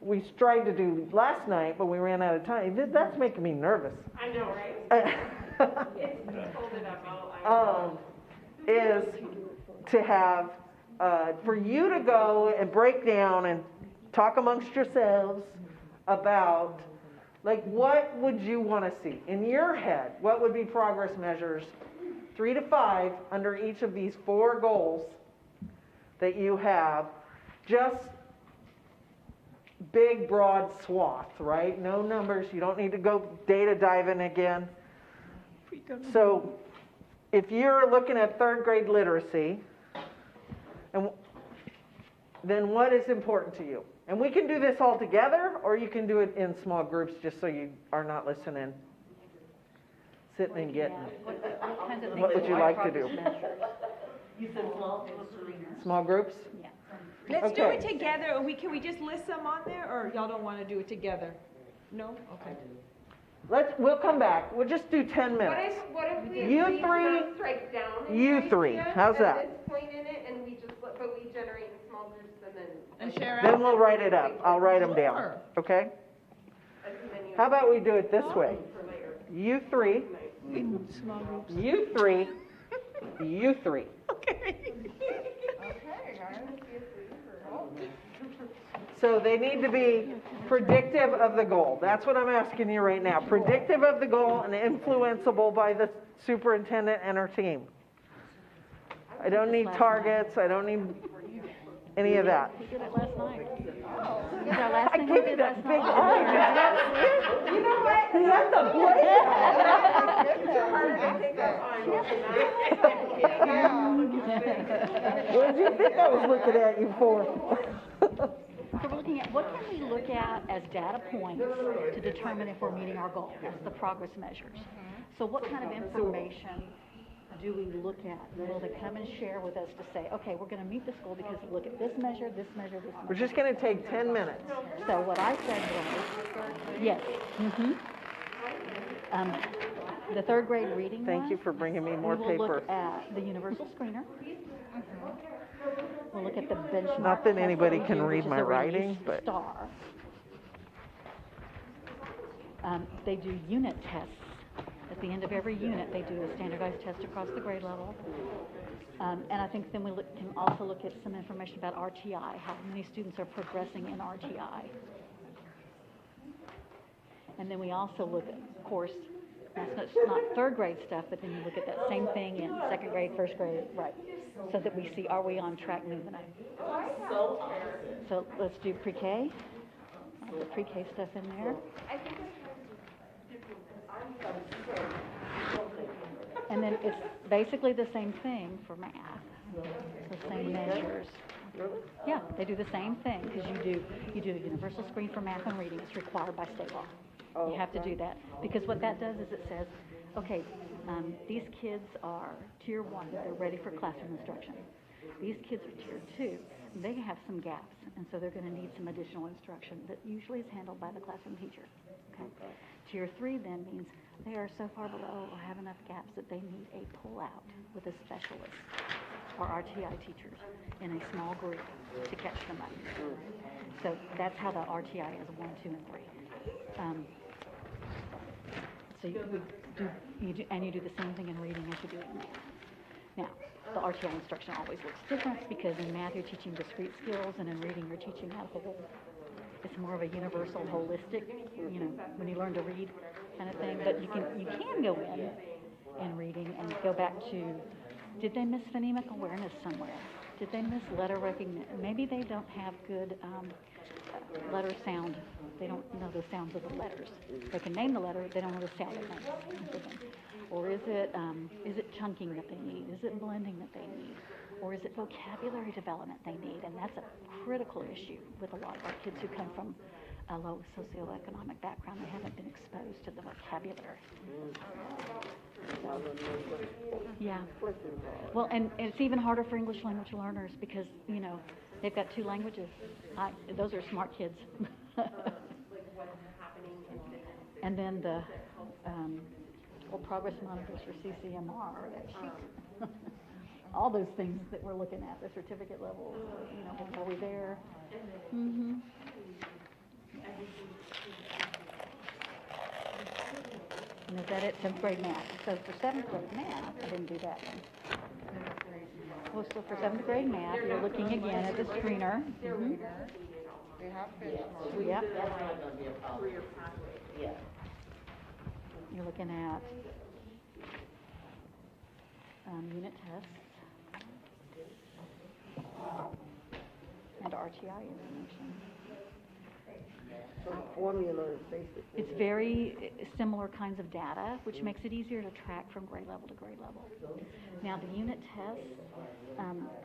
Speaker 1: we tried to do last night, but we ran out of time, that's making me nervous.
Speaker 6: I know, right? Hold it up,
Speaker 1: is to have, for you to go and break down and talk amongst yourselves about, like, what would you want to see? In your head, what would be progress measures, 3 to 5, under each of these 4 goals that you have? Just big, broad swath, right? No numbers. You don't need to go data diving again. So, if you're looking at 3rd grade literacy, then what is important to you? And we can do this all together, or you can do it in small groups just so you are not listening, sitting and getting.
Speaker 3: What kinds of things
Speaker 1: What would you like to do?
Speaker 3: progress measures?
Speaker 10: You said small?
Speaker 1: Small groups?
Speaker 3: Yeah.
Speaker 8: Let's do
Speaker 1: Okay.
Speaker 8: it together, or can we just list them on there, or y'all don't want to do it together? No? Okay.
Speaker 1: We'll come back. We'll just do 10 minutes.
Speaker 6: What if we
Speaker 1: You
Speaker 6: agree to
Speaker 1: three,
Speaker 6: not strike down
Speaker 1: you
Speaker 6: any
Speaker 1: three.
Speaker 6: ideas
Speaker 1: How's
Speaker 6: at
Speaker 1: that?
Speaker 6: this point in it, and we just, but we generate in small groups and then.
Speaker 8: And share
Speaker 1: Then
Speaker 8: out?
Speaker 1: we'll write it up. I'll write them down.
Speaker 8: Sure.
Speaker 1: Okay?
Speaker 6: And then you
Speaker 1: How about we do it this way?
Speaker 6: for later.
Speaker 1: You 3,
Speaker 8: In small groups.
Speaker 1: you 3, you 3.
Speaker 8: Okay.
Speaker 6: Okay, guys.
Speaker 1: So they need to be predictive of the goal. That's what I'm asking you right now. Predictive of the goal and influenceable by the superintendent and her team. I don't need targets. I don't need any of that.
Speaker 3: We did it last night. This is our last
Speaker 1: I
Speaker 3: thing
Speaker 1: gave
Speaker 3: we
Speaker 1: you
Speaker 3: did
Speaker 1: that
Speaker 3: last
Speaker 1: big
Speaker 3: night.
Speaker 1: You know what? He has to What did you think I was looking at you for?
Speaker 3: So we're looking at, what can we look at as data points to determine if we're meeting our goal? That's the progress measures. So what kind of information do we look at? Will they come and share with us to say, okay, we're gonna meet this goal because look at this measure, this measure, this
Speaker 1: We're
Speaker 3: measure.
Speaker 1: just gonna take 10 minutes.
Speaker 3: So what I said was, yes. The third grade reading
Speaker 1: Thank
Speaker 3: one,
Speaker 1: you for bringing me more
Speaker 3: we will
Speaker 1: paper.
Speaker 3: look at the universal screener. We'll look at the benchmark.
Speaker 1: Not that
Speaker 3: test
Speaker 1: anybody
Speaker 3: we
Speaker 1: can
Speaker 3: do,
Speaker 1: read
Speaker 3: which is
Speaker 1: my
Speaker 3: a
Speaker 1: writing,
Speaker 3: release
Speaker 1: but-
Speaker 3: star. They do unit tests. At the end of every unit, they do a standardized test across the grade level. And I think then we can also look at some information about RTI, how many students are progressing in RTI. And then we also look at, of course, that's not third grade stuff, but then you look at that same thing in second grade, first grade, right? So that we see, are we on track moving up? So let's do pre-K. I'll put pre-K stuff in there. And then it's basically the same thing for math, the same measures. Yeah, they do the same thing, because you do a universal screen for math and reading. It's required by state law. You have to do that, because what that does is it says, okay, these kids are tier 1, they're ready for classroom instruction. These kids are tier 2, they have some gaps, and so they're going to need some additional instruction that usually is handled by the classroom teacher. Okay. Tier 3 then means they are so far below or have enough gaps that they need a pull-out with a specialist or RTI teachers in a small group to catch them up. So that's how the RTI is 1, 2, and 3. So you do the same thing in reading as you do in math. Now, the RTI instruction always looks different because in math you're teaching discrete skills and in reading you're teaching that whole. It's more of a universal, holistic, when you learn to read kind of thing. But you can go in reading and go back to, did they miss phonemic awareness somewhere? Did they miss letter recognition? Maybe they don't have good letter sound. They don't know the sounds of the letters. They can name the letter, they don't know the sound of them. Or is it chunking that they need? Is it blending that they need? Or is it vocabulary development they need? And that's a critical issue with a lot of our kids who come from a low socioeconomic background. They haven't been exposed to the vocabulary. So, yeah. Well, and it's even harder for English language learners because, they've got 2 languages. Those are smart kids. And then the progress monitors for CCMR, that sheet. All those things that we're looking at, the certificate levels, are we there? Mm-hmm. And is that it, 7th grade math? So for 7th grade math, I didn't do that one. Well, so for 7th grade math, you're looking again at the screener. Mm-hmm. Yep. You're looking at unit tests and RTI information.
Speaker 12: So the formula is basically.
Speaker 3: It's very similar kinds of data, which makes it easier to track from grade level to grade level. Now, the unit tests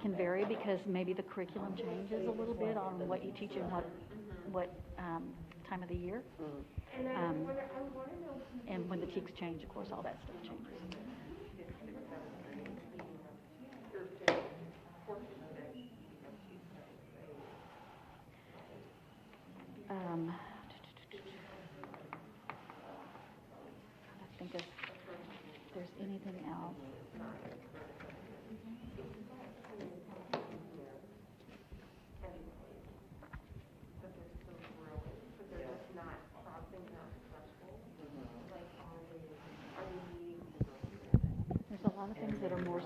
Speaker 3: can vary because maybe the curriculum changes a little bit on what you teach and what time of the year. And when the TEKs change, of course, all that stuff changes. I think if there's anything else.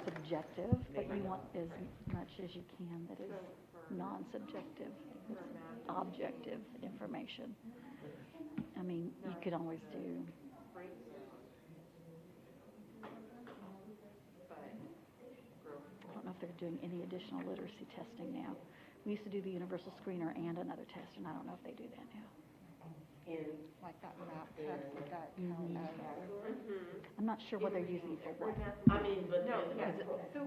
Speaker 13: subjective, but you want as much as you can that is non-subjective, it's objective information. I mean, you could always do, I don't know if they're doing any additional literacy testing now. We used to do the universal screener and another test, and I don't know if they do that now.
Speaker 9: Like that map test, would that count as?
Speaker 13: I'm not sure what they're using for what.
Speaker 10: I mean, but.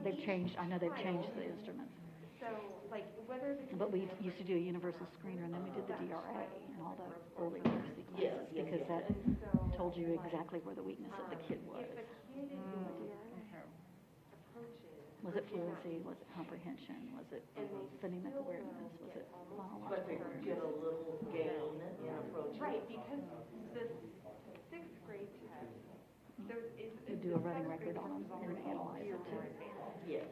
Speaker 13: They've changed, I know they've changed the instruments.
Speaker 6: So, like, whether the.
Speaker 13: But we used to do a universal screener, and then we did the DRA and all the early literacy classes, because that told you exactly where the weakness of the kid was. Was it fluency? Was it comprehension? Was it phonemic awareness? Was it
Speaker 10: But they
Speaker 13: phonological
Speaker 10: get
Speaker 13: awareness?
Speaker 10: a little gain in approach.
Speaker 6: Right, because the sixth grade test, there is.
Speaker 13: You do a running record on them and analyze it too.
Speaker 10: Yes.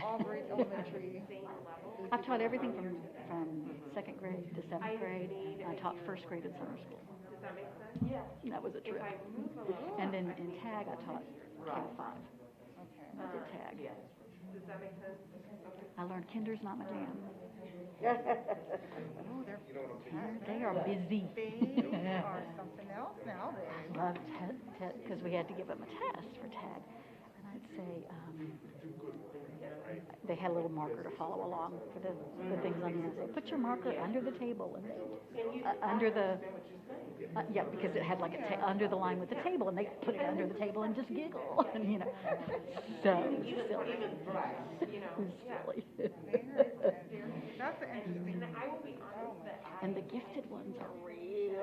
Speaker 9: All grades elementary.
Speaker 13: I've taught everything from second grade to seventh grade. I taught first grade in summer school.
Speaker 6: Does that make sense? Yeah.
Speaker 13: That was a trip. And then in tag, I taught Cal 5. I did tag.
Speaker 6: Does that make sense?
Speaker 13: I learned kinder's not my jam.
Speaker 9: Oh,
Speaker 13: They are busy.
Speaker 9: They are something else nowadays.
Speaker 13: I loved because we had to give them a test for tag. And I'd say, they had a little marker to follow along for the things on the inside. Put your marker under the table and under the, yeah, because it had like under the line with the table, and they put it under the table and just giggle, and you know, so silly. It was silly.
Speaker 9: That's interesting.
Speaker 6: And I will be honest that
Speaker 13: And the gifted ones are really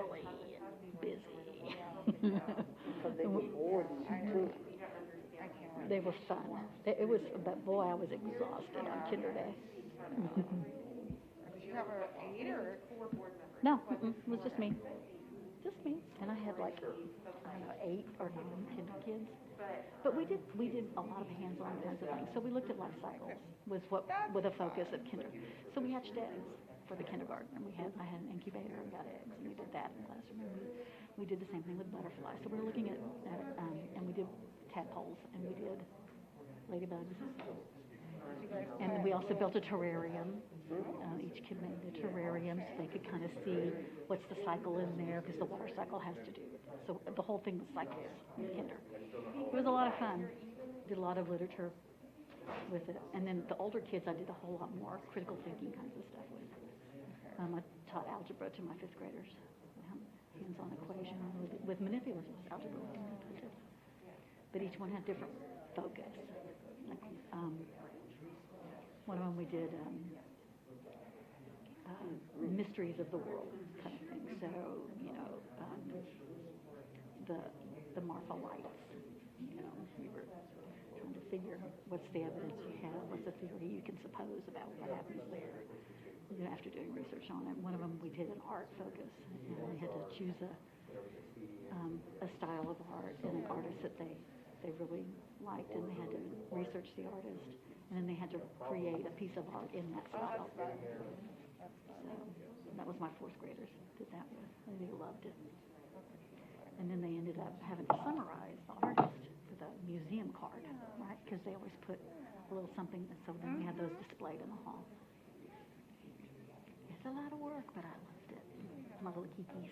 Speaker 13: busy.
Speaker 12: Because they were bored too.
Speaker 13: They were fun. It was, but boy, I was exhausted on kinder day.
Speaker 9: Did you have a 8 or 4 board members?
Speaker 13: No, it was just me. Just me. And I had like, I don't know, 8 or 9 kinder kids. But we did a lot of hands-on kinds of things. So we looked at life cycles with a focus of kinder. So we hatched eggs for the kindergarten. And I had an incubator and got eggs, and we did that in the classroom. And we did the same thing with butterflies. So we were looking at and we did tadpoles, and we did ladybugs. And we also built a terrarium. Each kid made a terrarium so they could kind of see what's the cycle in there, because the water cycle has to do with it. So the whole thing was cycles in kinder. It was a lot of fun. Did a lot of literature with it. And then the older kids, I did a whole lot more critical thinking kinds of stuff with. I taught algebra to my 5th graders. Hands-on equation with manipulatives, algebra with manipulatives. But each one had different focus. Like, one of them we did mysteries of the world kind of thing. So, you know, the Martha lights. You know, we were trying to figure what's the evidence you have, what's the theory you can suppose about what happens there. You know, after doing research on it, one of them we did an art focus, and we had to choose a style of art and an artist that they really liked, and they had to research the artist, and then they had to create a piece of art in that style. So that was my 4th graders did that with, and they loved it. And then they ended up having to summarize the artist for the museum card, right? Because they always put a little something, so then we had those displayed in the hall. It's a lot of work, but I loved it. My little geekies.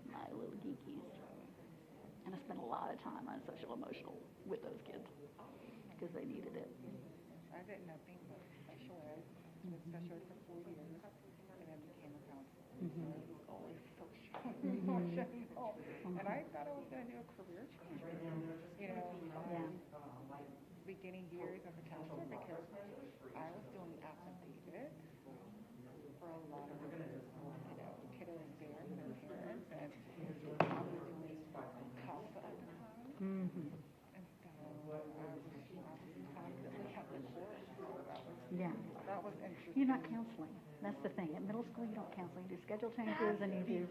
Speaker 13: My little geekies. And I spent a lot of time on social emotional with those kids because they needed it.
Speaker 9: I did nothing but special ed, with special ed for 4 years, and then became a counselor. So it was always social, emotional. And I thought I was going to do a career change, you know, beginning years as a counselor, because I was doing affidavit for a lot of, you know, kiddos there and their parents, and I was doing CASA at the time. And so I constantly had the course, so that was interesting.
Speaker 13: You're not counseling. That's the thing. At middle school, you don't counsel. You do schedule changes and you do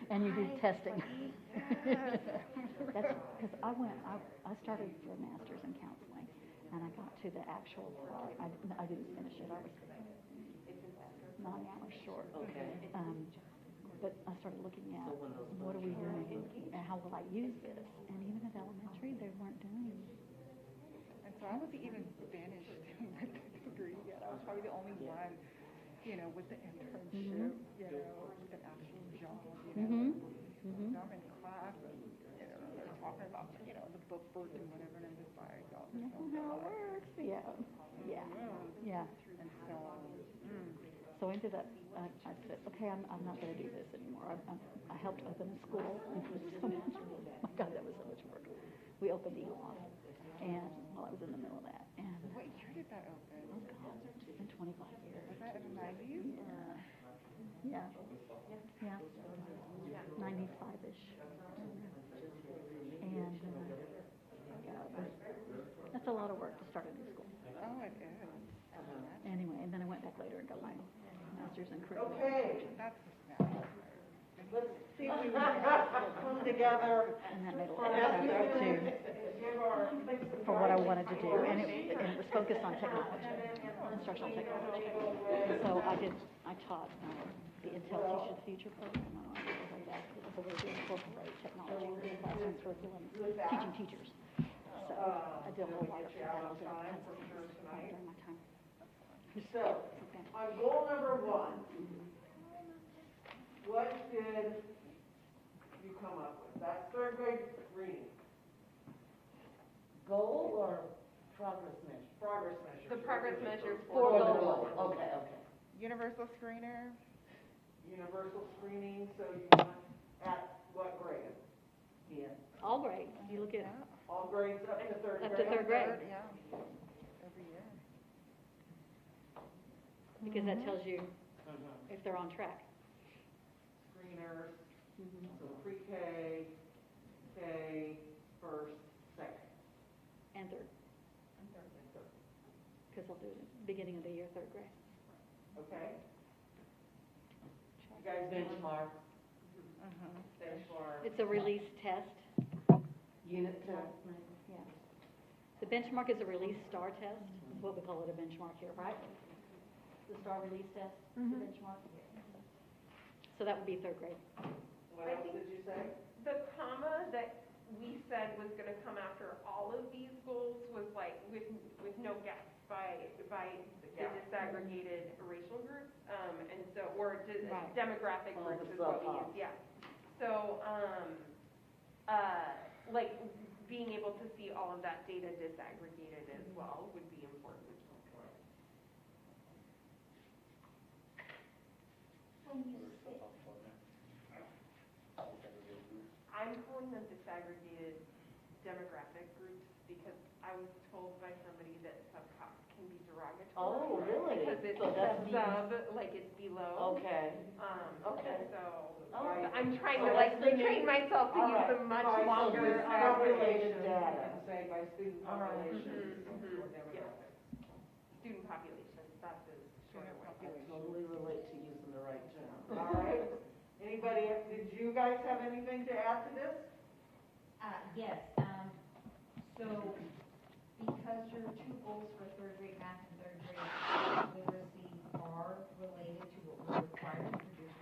Speaker 13: and you do testing. That's because I started for a master's in counseling, and I got to the actual part. I didn't finish it. I was 9 hours short.
Speaker 10: Okay.
Speaker 13: but I started looking at,
Speaker 10: So when those
Speaker 13: what are we doing, and how will I use this? And even at elementary, they weren't doing.
Speaker 14: And so I wasn't even finished with the degree yet. I was probably the only one, you know, with the internship, you know, with an actual job, you know. So I'm in class and, you know, they're talking about, you know, the book work and whatever, and I'm just like, oh, this
Speaker 13: How it works, yeah.
Speaker 14: And so,
Speaker 13: So I ended up, I said, okay, I'm not gonna do this anymore. I helped open a school, which was so much, oh my God, that was so much work. We opened Eloff, and, well, I was in the middle of that, and,
Speaker 14: what year did that open?
Speaker 13: oh God, it's been 25 years.
Speaker 14: Was that in the 90s?
Speaker 13: Yeah, 95-ish. And, yeah, but that's a lot of work to start a new school.
Speaker 14: Oh, it is.
Speaker 13: Anyway, and then I went back later and got my master's in curriculum.
Speaker 1: Okay,
Speaker 14: That's the snap.
Speaker 1: let's see if we can come together
Speaker 13: And that made a lot of sense too,
Speaker 1: give our.
Speaker 13: for what I wanted to do, and it was focused on technology, instructional technology. So I taught the Intel Teach the Future program, and I was like that, it was a way to incorporate technology into the classroom curriculum, teaching teachers. So I did a whole lot of that, during my time.
Speaker 1: So, on goal number 1, what did you come up with? That's third grade reading,
Speaker 12: Goal or progress measure?
Speaker 1: progress measures.
Speaker 6: The progress measures
Speaker 12: For
Speaker 6: for
Speaker 12: the
Speaker 6: goals.
Speaker 12: goal, okay.
Speaker 14: Universal screener,
Speaker 1: Universal screening, so you want at what grade?
Speaker 12: Yeah.
Speaker 13: All grades, you look at,
Speaker 1: All grades up to third grade?
Speaker 13: up to third grade,
Speaker 14: yeah, every year.
Speaker 13: because that tells you if they're on track.
Speaker 1: Screeners, so pre-K, K, first, second.
Speaker 13: And third. Because they'll do it at the beginning of the year, third grade.
Speaker 1: Okay? You guys benchmark. Benchmark.
Speaker 13: It's a release test.
Speaker 12: Unit test.
Speaker 13: Yeah. The benchmark is a release star test, is what we call it, a benchmark here, right? The star release test, the benchmark. So that would be third grade.
Speaker 1: What else did you say?
Speaker 6: The comma that we said was gonna come after all of these goals was like with no gaps by the disaggregated racial groups, and so, or
Speaker 13: Right.
Speaker 6: demographic
Speaker 12: Oh,
Speaker 6: groups
Speaker 12: the
Speaker 6: is what we
Speaker 12: sub-ops.
Speaker 6: use, yeah. So, like, being able to see all of that data disaggregated as well would be important. I'm calling them disaggregated demographic groups because I was told by somebody that sub-top can be derogatory.
Speaker 12: Oh, really?
Speaker 6: Because it's
Speaker 12: So that means-
Speaker 6: sub, like it's below.
Speaker 12: Okay.
Speaker 6: And so,
Speaker 12: All right.
Speaker 6: I'm trying
Speaker 12: So
Speaker 6: to like
Speaker 12: that's the new-
Speaker 6: retrain myself to
Speaker 12: all
Speaker 6: use
Speaker 12: right.
Speaker 6: the much
Speaker 1: By
Speaker 6: longer.
Speaker 1: population
Speaker 12: data.
Speaker 1: and say by student
Speaker 12: All right.
Speaker 1: population
Speaker 6: Mhm,
Speaker 1: or
Speaker 6: mhm,
Speaker 1: demographic.
Speaker 6: Student population, that's the shorter way.
Speaker 12: I totally relate to using the right term.
Speaker 1: All right. Anybody, did you guys have anything to add to this?
Speaker 5: Yes, so because your 2 goals for third grade math and third grade literacy are related to what we're required to produce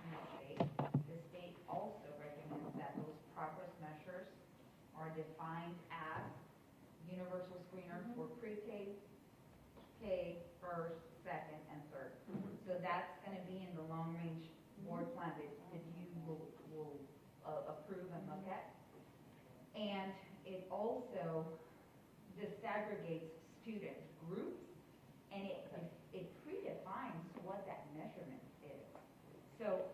Speaker 5: from the state also recommends that those progress measures are defined as universal screener for pre-K, K, first, second, and third. So that's gonna be in the long-range board plan that you will approve and look at. And it also disaggregates student groups, and it predefines what that measurement is. So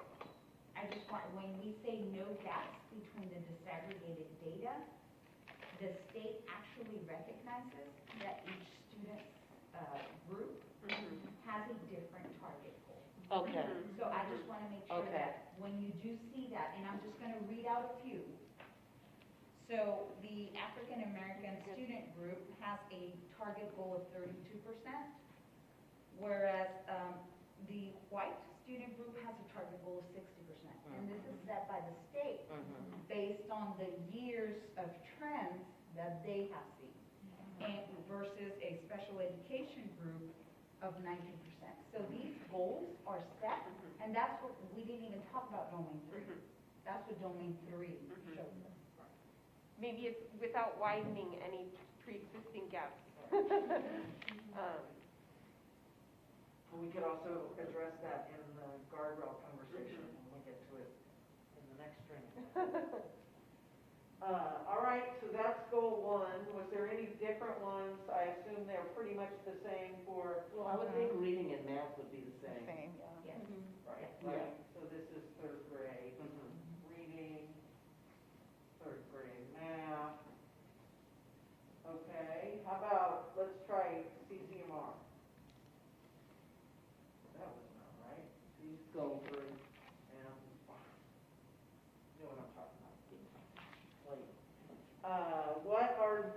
Speaker 5: I just want, when we say no gaps between the disaggregated data, the state actually recognizes that each student group has a different target goal.
Speaker 12: Okay.
Speaker 5: So I just want to make sure
Speaker 12: Okay.
Speaker 5: that when you do see that, and I'm just going to read out a few. So the African American student group has a target goal of 32%, whereas the white student group has a target goal of 60%. And this is set by the state based on the years of trends that they have seen. And versus a special education group of 19%. So these goals are set, and that's what, we didn't even talk about domain 3. That's what domain 3 shows us.
Speaker 6: Maybe it's without widening any pre-existing gaps.
Speaker 1: We could also address that in the guardrail conversation when we get to it in the next training. All right, so that's goal 1. Was there any different ones? I assume they're pretty much the same for,
Speaker 10: Well, I would think reading and math would be the same.
Speaker 14: Same, yeah.
Speaker 5: Yes.
Speaker 1: right?
Speaker 10: Yeah.
Speaker 1: So this is 3rd grade. Reading, 3rd grade math. Okay, how about, let's try CCMR. That was not right.
Speaker 10: Goal 3.
Speaker 1: Yeah. You know what I'm talking about.
Speaker 10: Like,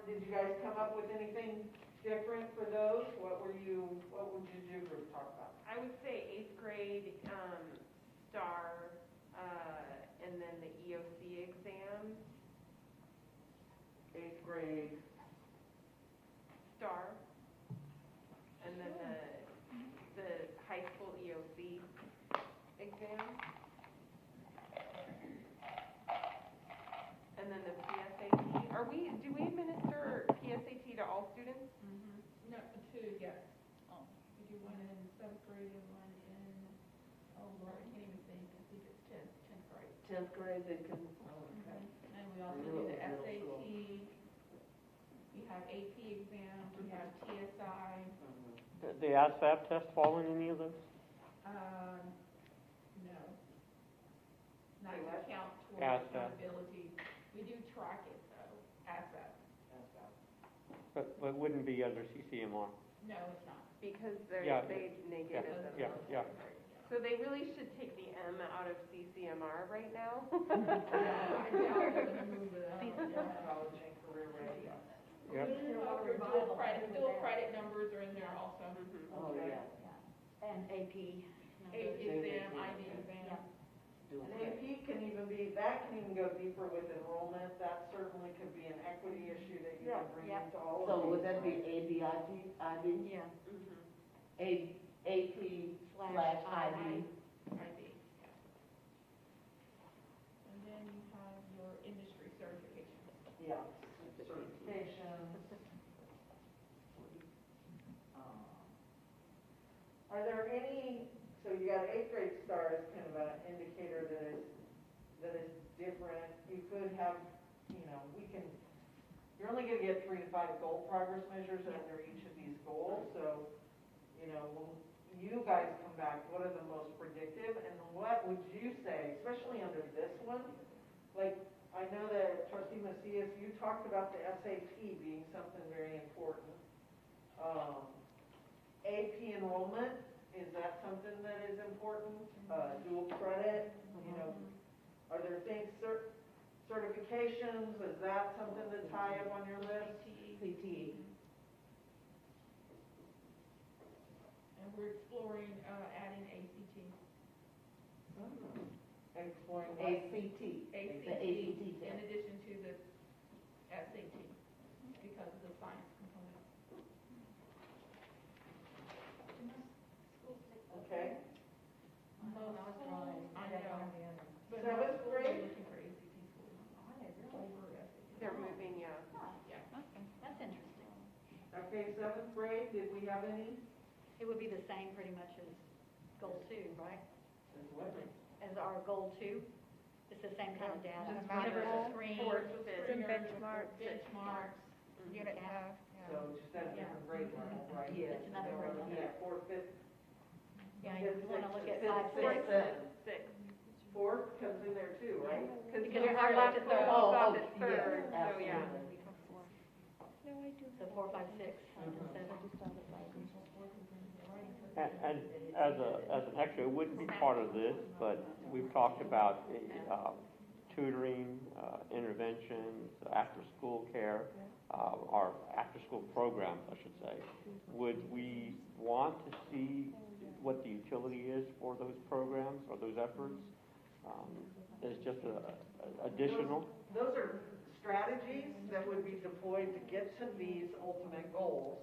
Speaker 1: Did you guys come up with anything different for those? What would your group talk about?
Speaker 6: I would say 8th grade, STAR, and then the EOC exam,
Speaker 1: 8th grade,
Speaker 6: STAR, and then the high school EOC exam, and then the PSAT. Do we administer PSAT to all students?
Speaker 15: No, 2, yes. We do one in 7th grade and one in, oh Lord, I can't even think, I think it's 10th grade.
Speaker 10: 10th grade, they can, oh, okay.
Speaker 15: And we also do the SAT, we have AP exams, we have TSI.
Speaker 11: The ASVAB test fall in any of those?
Speaker 15: No. Not to count
Speaker 11: ASVAB.
Speaker 15: towards ability. We do track it though, ASVAB.
Speaker 11: But it wouldn't be under CCMR.
Speaker 15: No, it's not.
Speaker 6: Because
Speaker 11: Yeah.
Speaker 6: they negated them.
Speaker 11: Yeah.
Speaker 6: So they really should take the M out of CCMR right now.
Speaker 1: college and career ready.
Speaker 11: Yep.
Speaker 15: Dual credit numbers are in there also.
Speaker 10: Oh, yeah.
Speaker 13: And AP.
Speaker 15: AP exam, IB exam.
Speaker 10: Do
Speaker 1: And
Speaker 10: it.
Speaker 1: AP can even go deeper with enrollment. That certainly could be an equity issue that you can bring into all of these.
Speaker 10: So would that be ABIB, IB?
Speaker 13: Yeah.
Speaker 10: AP slash IB?
Speaker 15: IB. And then you have your industry certification.
Speaker 1: Yeah, certifications. Are there any, so you got 8th grade STAR as kind of an indicator that is different. You could have, you're only gonna get 3 to 5 goal progress measures under each of these goals. So, when you guys come back, what are the most predictive? And what would you say, especially under this one? Like, I know that Trustee Macias, you talked about the SAT being something very important. AP enrollment, is that something that is important? Dual credit, are there things, certifications, is that something that's high up on your list?
Speaker 10: CTE.
Speaker 15: And we're exploring adding ACT.
Speaker 1: Exploring what?
Speaker 10: ACT.
Speaker 15: ACT,
Speaker 10: The ACT
Speaker 15: in
Speaker 10: test.
Speaker 15: addition to the SAT, because of the science component.
Speaker 1: Okay.
Speaker 15: Most schools, I know, but
Speaker 1: 7th
Speaker 15: most schools are
Speaker 1: grade?
Speaker 15: looking for ACT schools. Over SAT.
Speaker 6: They're moving, yeah.
Speaker 15: Yeah.
Speaker 13: Okay, that's interesting.
Speaker 1: Okay, 7th grade, did we have any?
Speaker 13: It would be the same pretty much as goal 2, right?
Speaker 1: As what?
Speaker 13: As our goal 2? It's the same kind of data.
Speaker 14: Just
Speaker 13: Universal
Speaker 14: math.
Speaker 13: screen.
Speaker 14: Some benchmarks.
Speaker 15: Benchmarks.
Speaker 14: Unit
Speaker 13: Okay.
Speaker 14: math, yeah.
Speaker 1: So just at a different grade level, right?
Speaker 10: Yeah.
Speaker 13: It's another grade level.
Speaker 1: Yeah, 4th, 5th,
Speaker 13: Yeah, you want to look at 5, 6.
Speaker 6: 6.
Speaker 1: 4th comes in there too, right?
Speaker 6: Because
Speaker 13: Because
Speaker 6: our
Speaker 13: we're
Speaker 6: last
Speaker 13: up to
Speaker 6: goal
Speaker 13: third.
Speaker 6: was
Speaker 10: Oh,
Speaker 6: up at
Speaker 10: yes,
Speaker 6: 3rd, so yeah.
Speaker 10: absolutely.
Speaker 13: So 4, 5, 6, and 7.
Speaker 11: And as an extra, it wouldn't be part of this, but we've talked about tutoring, interventions, after-school care, or after-school programs, I should say. Would we want to see what the utility is for those programs or those efforts? As just additional?
Speaker 1: Those are strategies that would be deployed to get to these ultimate goals.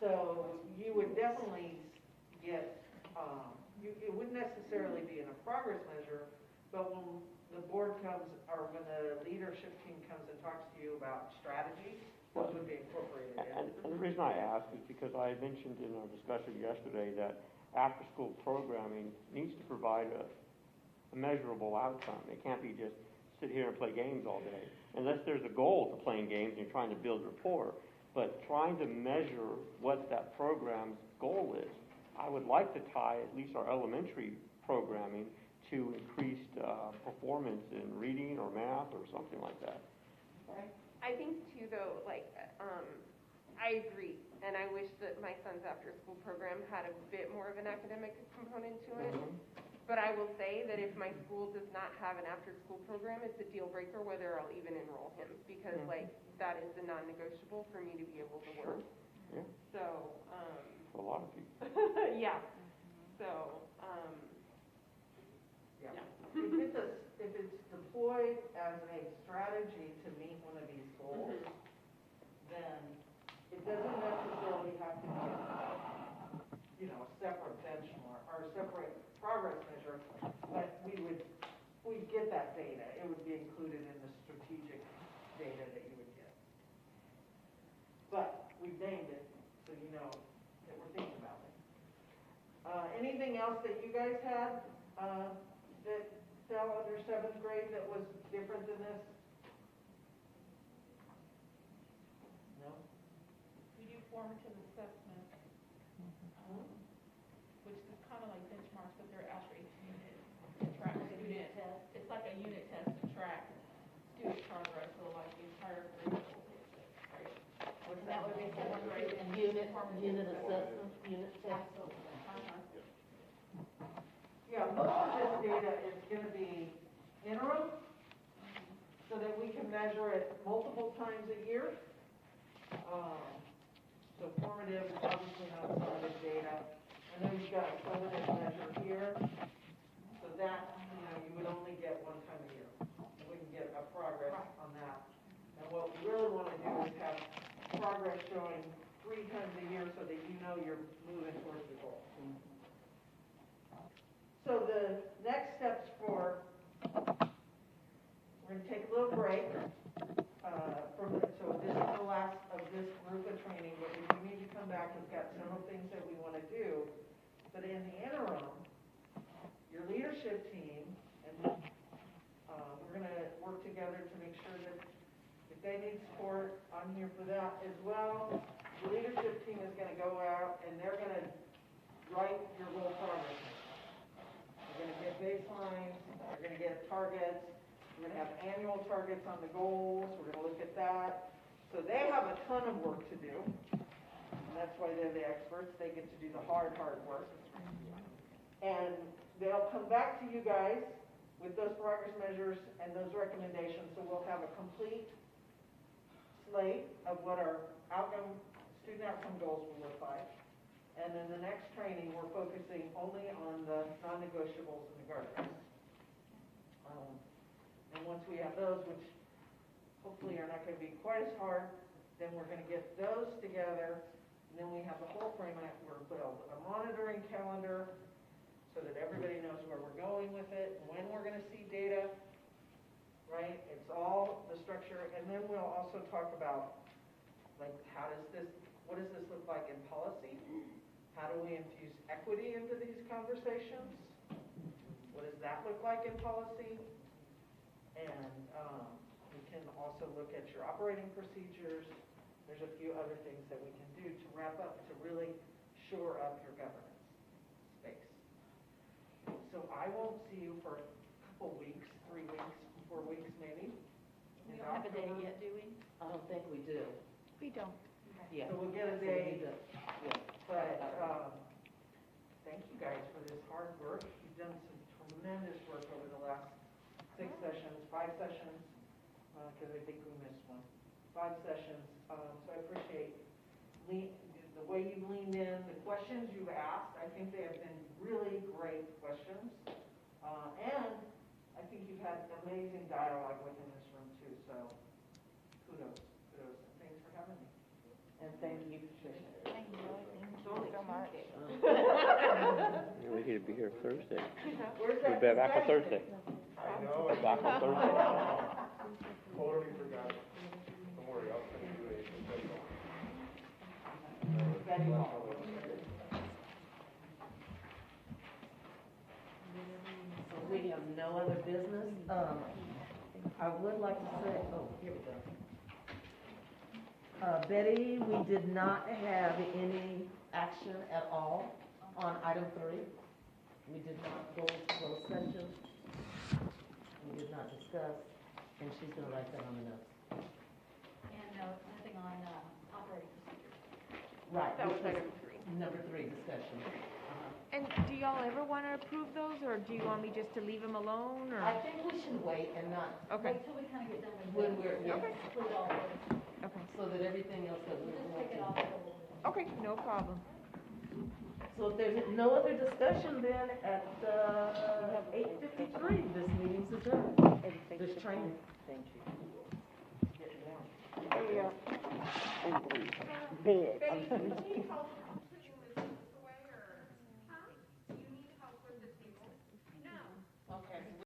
Speaker 1: So you would definitely get, it wouldn't necessarily be in a progress measure, but when the board comes, or when the leadership team comes and talks to you about strategies, those would be incorporated in.
Speaker 11: And the reason I ask is because I mentioned in our discussion yesterday that after-school programming needs to provide a measurable outcome. It can't be just sit here and play games all day. Unless there's a goal to playing games and you're trying to build rapport. But trying to measure what that program's goal is, I would like to tie at least our elementary programming to increased performance in reading or math or something like that.
Speaker 6: I think too, though, like, I agree, and I wish that my son's after-school program had a bit more of an academic component to it. But I will say that if my school does not have an after-school program, it's a deal breaker whether I'll even enroll him, because like, that is a non-negotiable for me to be able to work.
Speaker 11: Yeah.
Speaker 6: So,
Speaker 11: For a lot of people.
Speaker 6: yeah, so,
Speaker 1: Yeah. If it's deployed as a strategy to meet one of these goals, then it doesn't necessarily have to be, a separate benchmark or a separate progress measure, but we get that data. It would be included in the strategic data that you would get. But we've named it, so you know that we're thinking about it. Anything else that you guys had that fell under 7th grade that was different than this? No?
Speaker 15: We do formative assessment, which is kind of like benchmarks, but they're actually unit to track student. It's like a unit test to track student progress, so like the entire grade level. Right?
Speaker 1: What's
Speaker 15: That would be 7th grade.
Speaker 12: Unit assessment, unit test.
Speaker 1: Yeah, most of this data is going to be interim, so that we can measure it multiple times a year. So formative is obviously not summative data. And then you've got a summative measure here, so that, you would only get one time a year. You wouldn't get a progress on that. And what we really want to do is have progress showing 3 times a year so that you know you're moving towards the goal. So the next steps we're going to take a little break so this is the last of this group of training, but we do need to come back. We've got several things that we want to do. But in the interim, your leadership team, and we're going to work together to make sure that if they need support, I'm here for that as well. The leadership team is going to go out and they're going to write your goal progress. We're going to get baselines, we're going to get targets, we're going to have annual targets on the goals, we're going to look at that. So they have a ton of work to do, and that's why they're the experts. They get to do the hard work. And they'll come back to you guys with those progress measures and those recommendations, so we'll have a complete slate of what our student outcome goals will look like. And in the next training, we're focusing only on the non-negotiables and the guardrails. And once we have those, which hopefully are not going to be quite as hard, then we're going to get those together. And then we have the whole framework. We're build a monitoring calendar so that everybody knows where we're going with it, when we're going to see data, right? It's all the structure. And then we'll also talk about, like, what does this look like in policy? How do we infuse equity into these conversations? What does that look like in policy? And we can also look at your operating procedures. There's a few other things that we can do to wrap up to really shore up your governance space. So I won't see you for a couple weeks, 3 weeks, 4 weeks maybe.
Speaker 3: We don't have a date yet, do we?
Speaker 12: I don't think we do.
Speaker 3: We don't.
Speaker 12: Yeah.
Speaker 1: So we'll get a
Speaker 12: So we
Speaker 1: date.
Speaker 12: need to- yeah.
Speaker 1: But thank you guys for this hard work. You've done some tremendous work over the last 6 sessions, 5 sessions, because I think we missed one. 5 sessions. So I appreciate the way you've leaned in, the questions you've asked. I think they have been really great questions. And I think you've had amazing dialogue within this room too. So kudos. And thanks for having me.
Speaker 12: And thank you, Patricia.
Speaker 3: Thank you.
Speaker 14: so much.
Speaker 11: We need to be here Thursday.
Speaker 1: Where's
Speaker 11: We'll be back on Thursday.
Speaker 7: I know.
Speaker 11: We're back on Thursday.
Speaker 7: Totally forgot. Don't worry, I'll send you a schedule.
Speaker 10: So we have no other business. I would like to say, oh, here we go. Betty, we did not have any action at all on item 3. We did not go to closed session. We did not discuss, and she's gonna write that on the notes.
Speaker 3: And nothing on operating procedures.
Speaker 10: Right.
Speaker 6: That was
Speaker 10: because
Speaker 6: item 3.
Speaker 10: Number 3, discussion.
Speaker 16: And do y'all ever want to approve those, or do you want me just to leave them alone, or?
Speaker 10: I think we should wait and not,
Speaker 16: Okay,
Speaker 3: Wait till we kind of get done with
Speaker 10: when
Speaker 3: this.
Speaker 10: we're, yeah,
Speaker 3: Complete all this.
Speaker 16: okay,
Speaker 10: so that everything else that we
Speaker 3: Just
Speaker 10: want
Speaker 3: take it
Speaker 10: to.
Speaker 3: off. a little bit.
Speaker 16: okay, no problem.
Speaker 10: So if there's no other discussion, then at 8:53, this meeting's adjourned. This training.
Speaker 12: Thank you.
Speaker 14: Hey,
Speaker 12: Bed.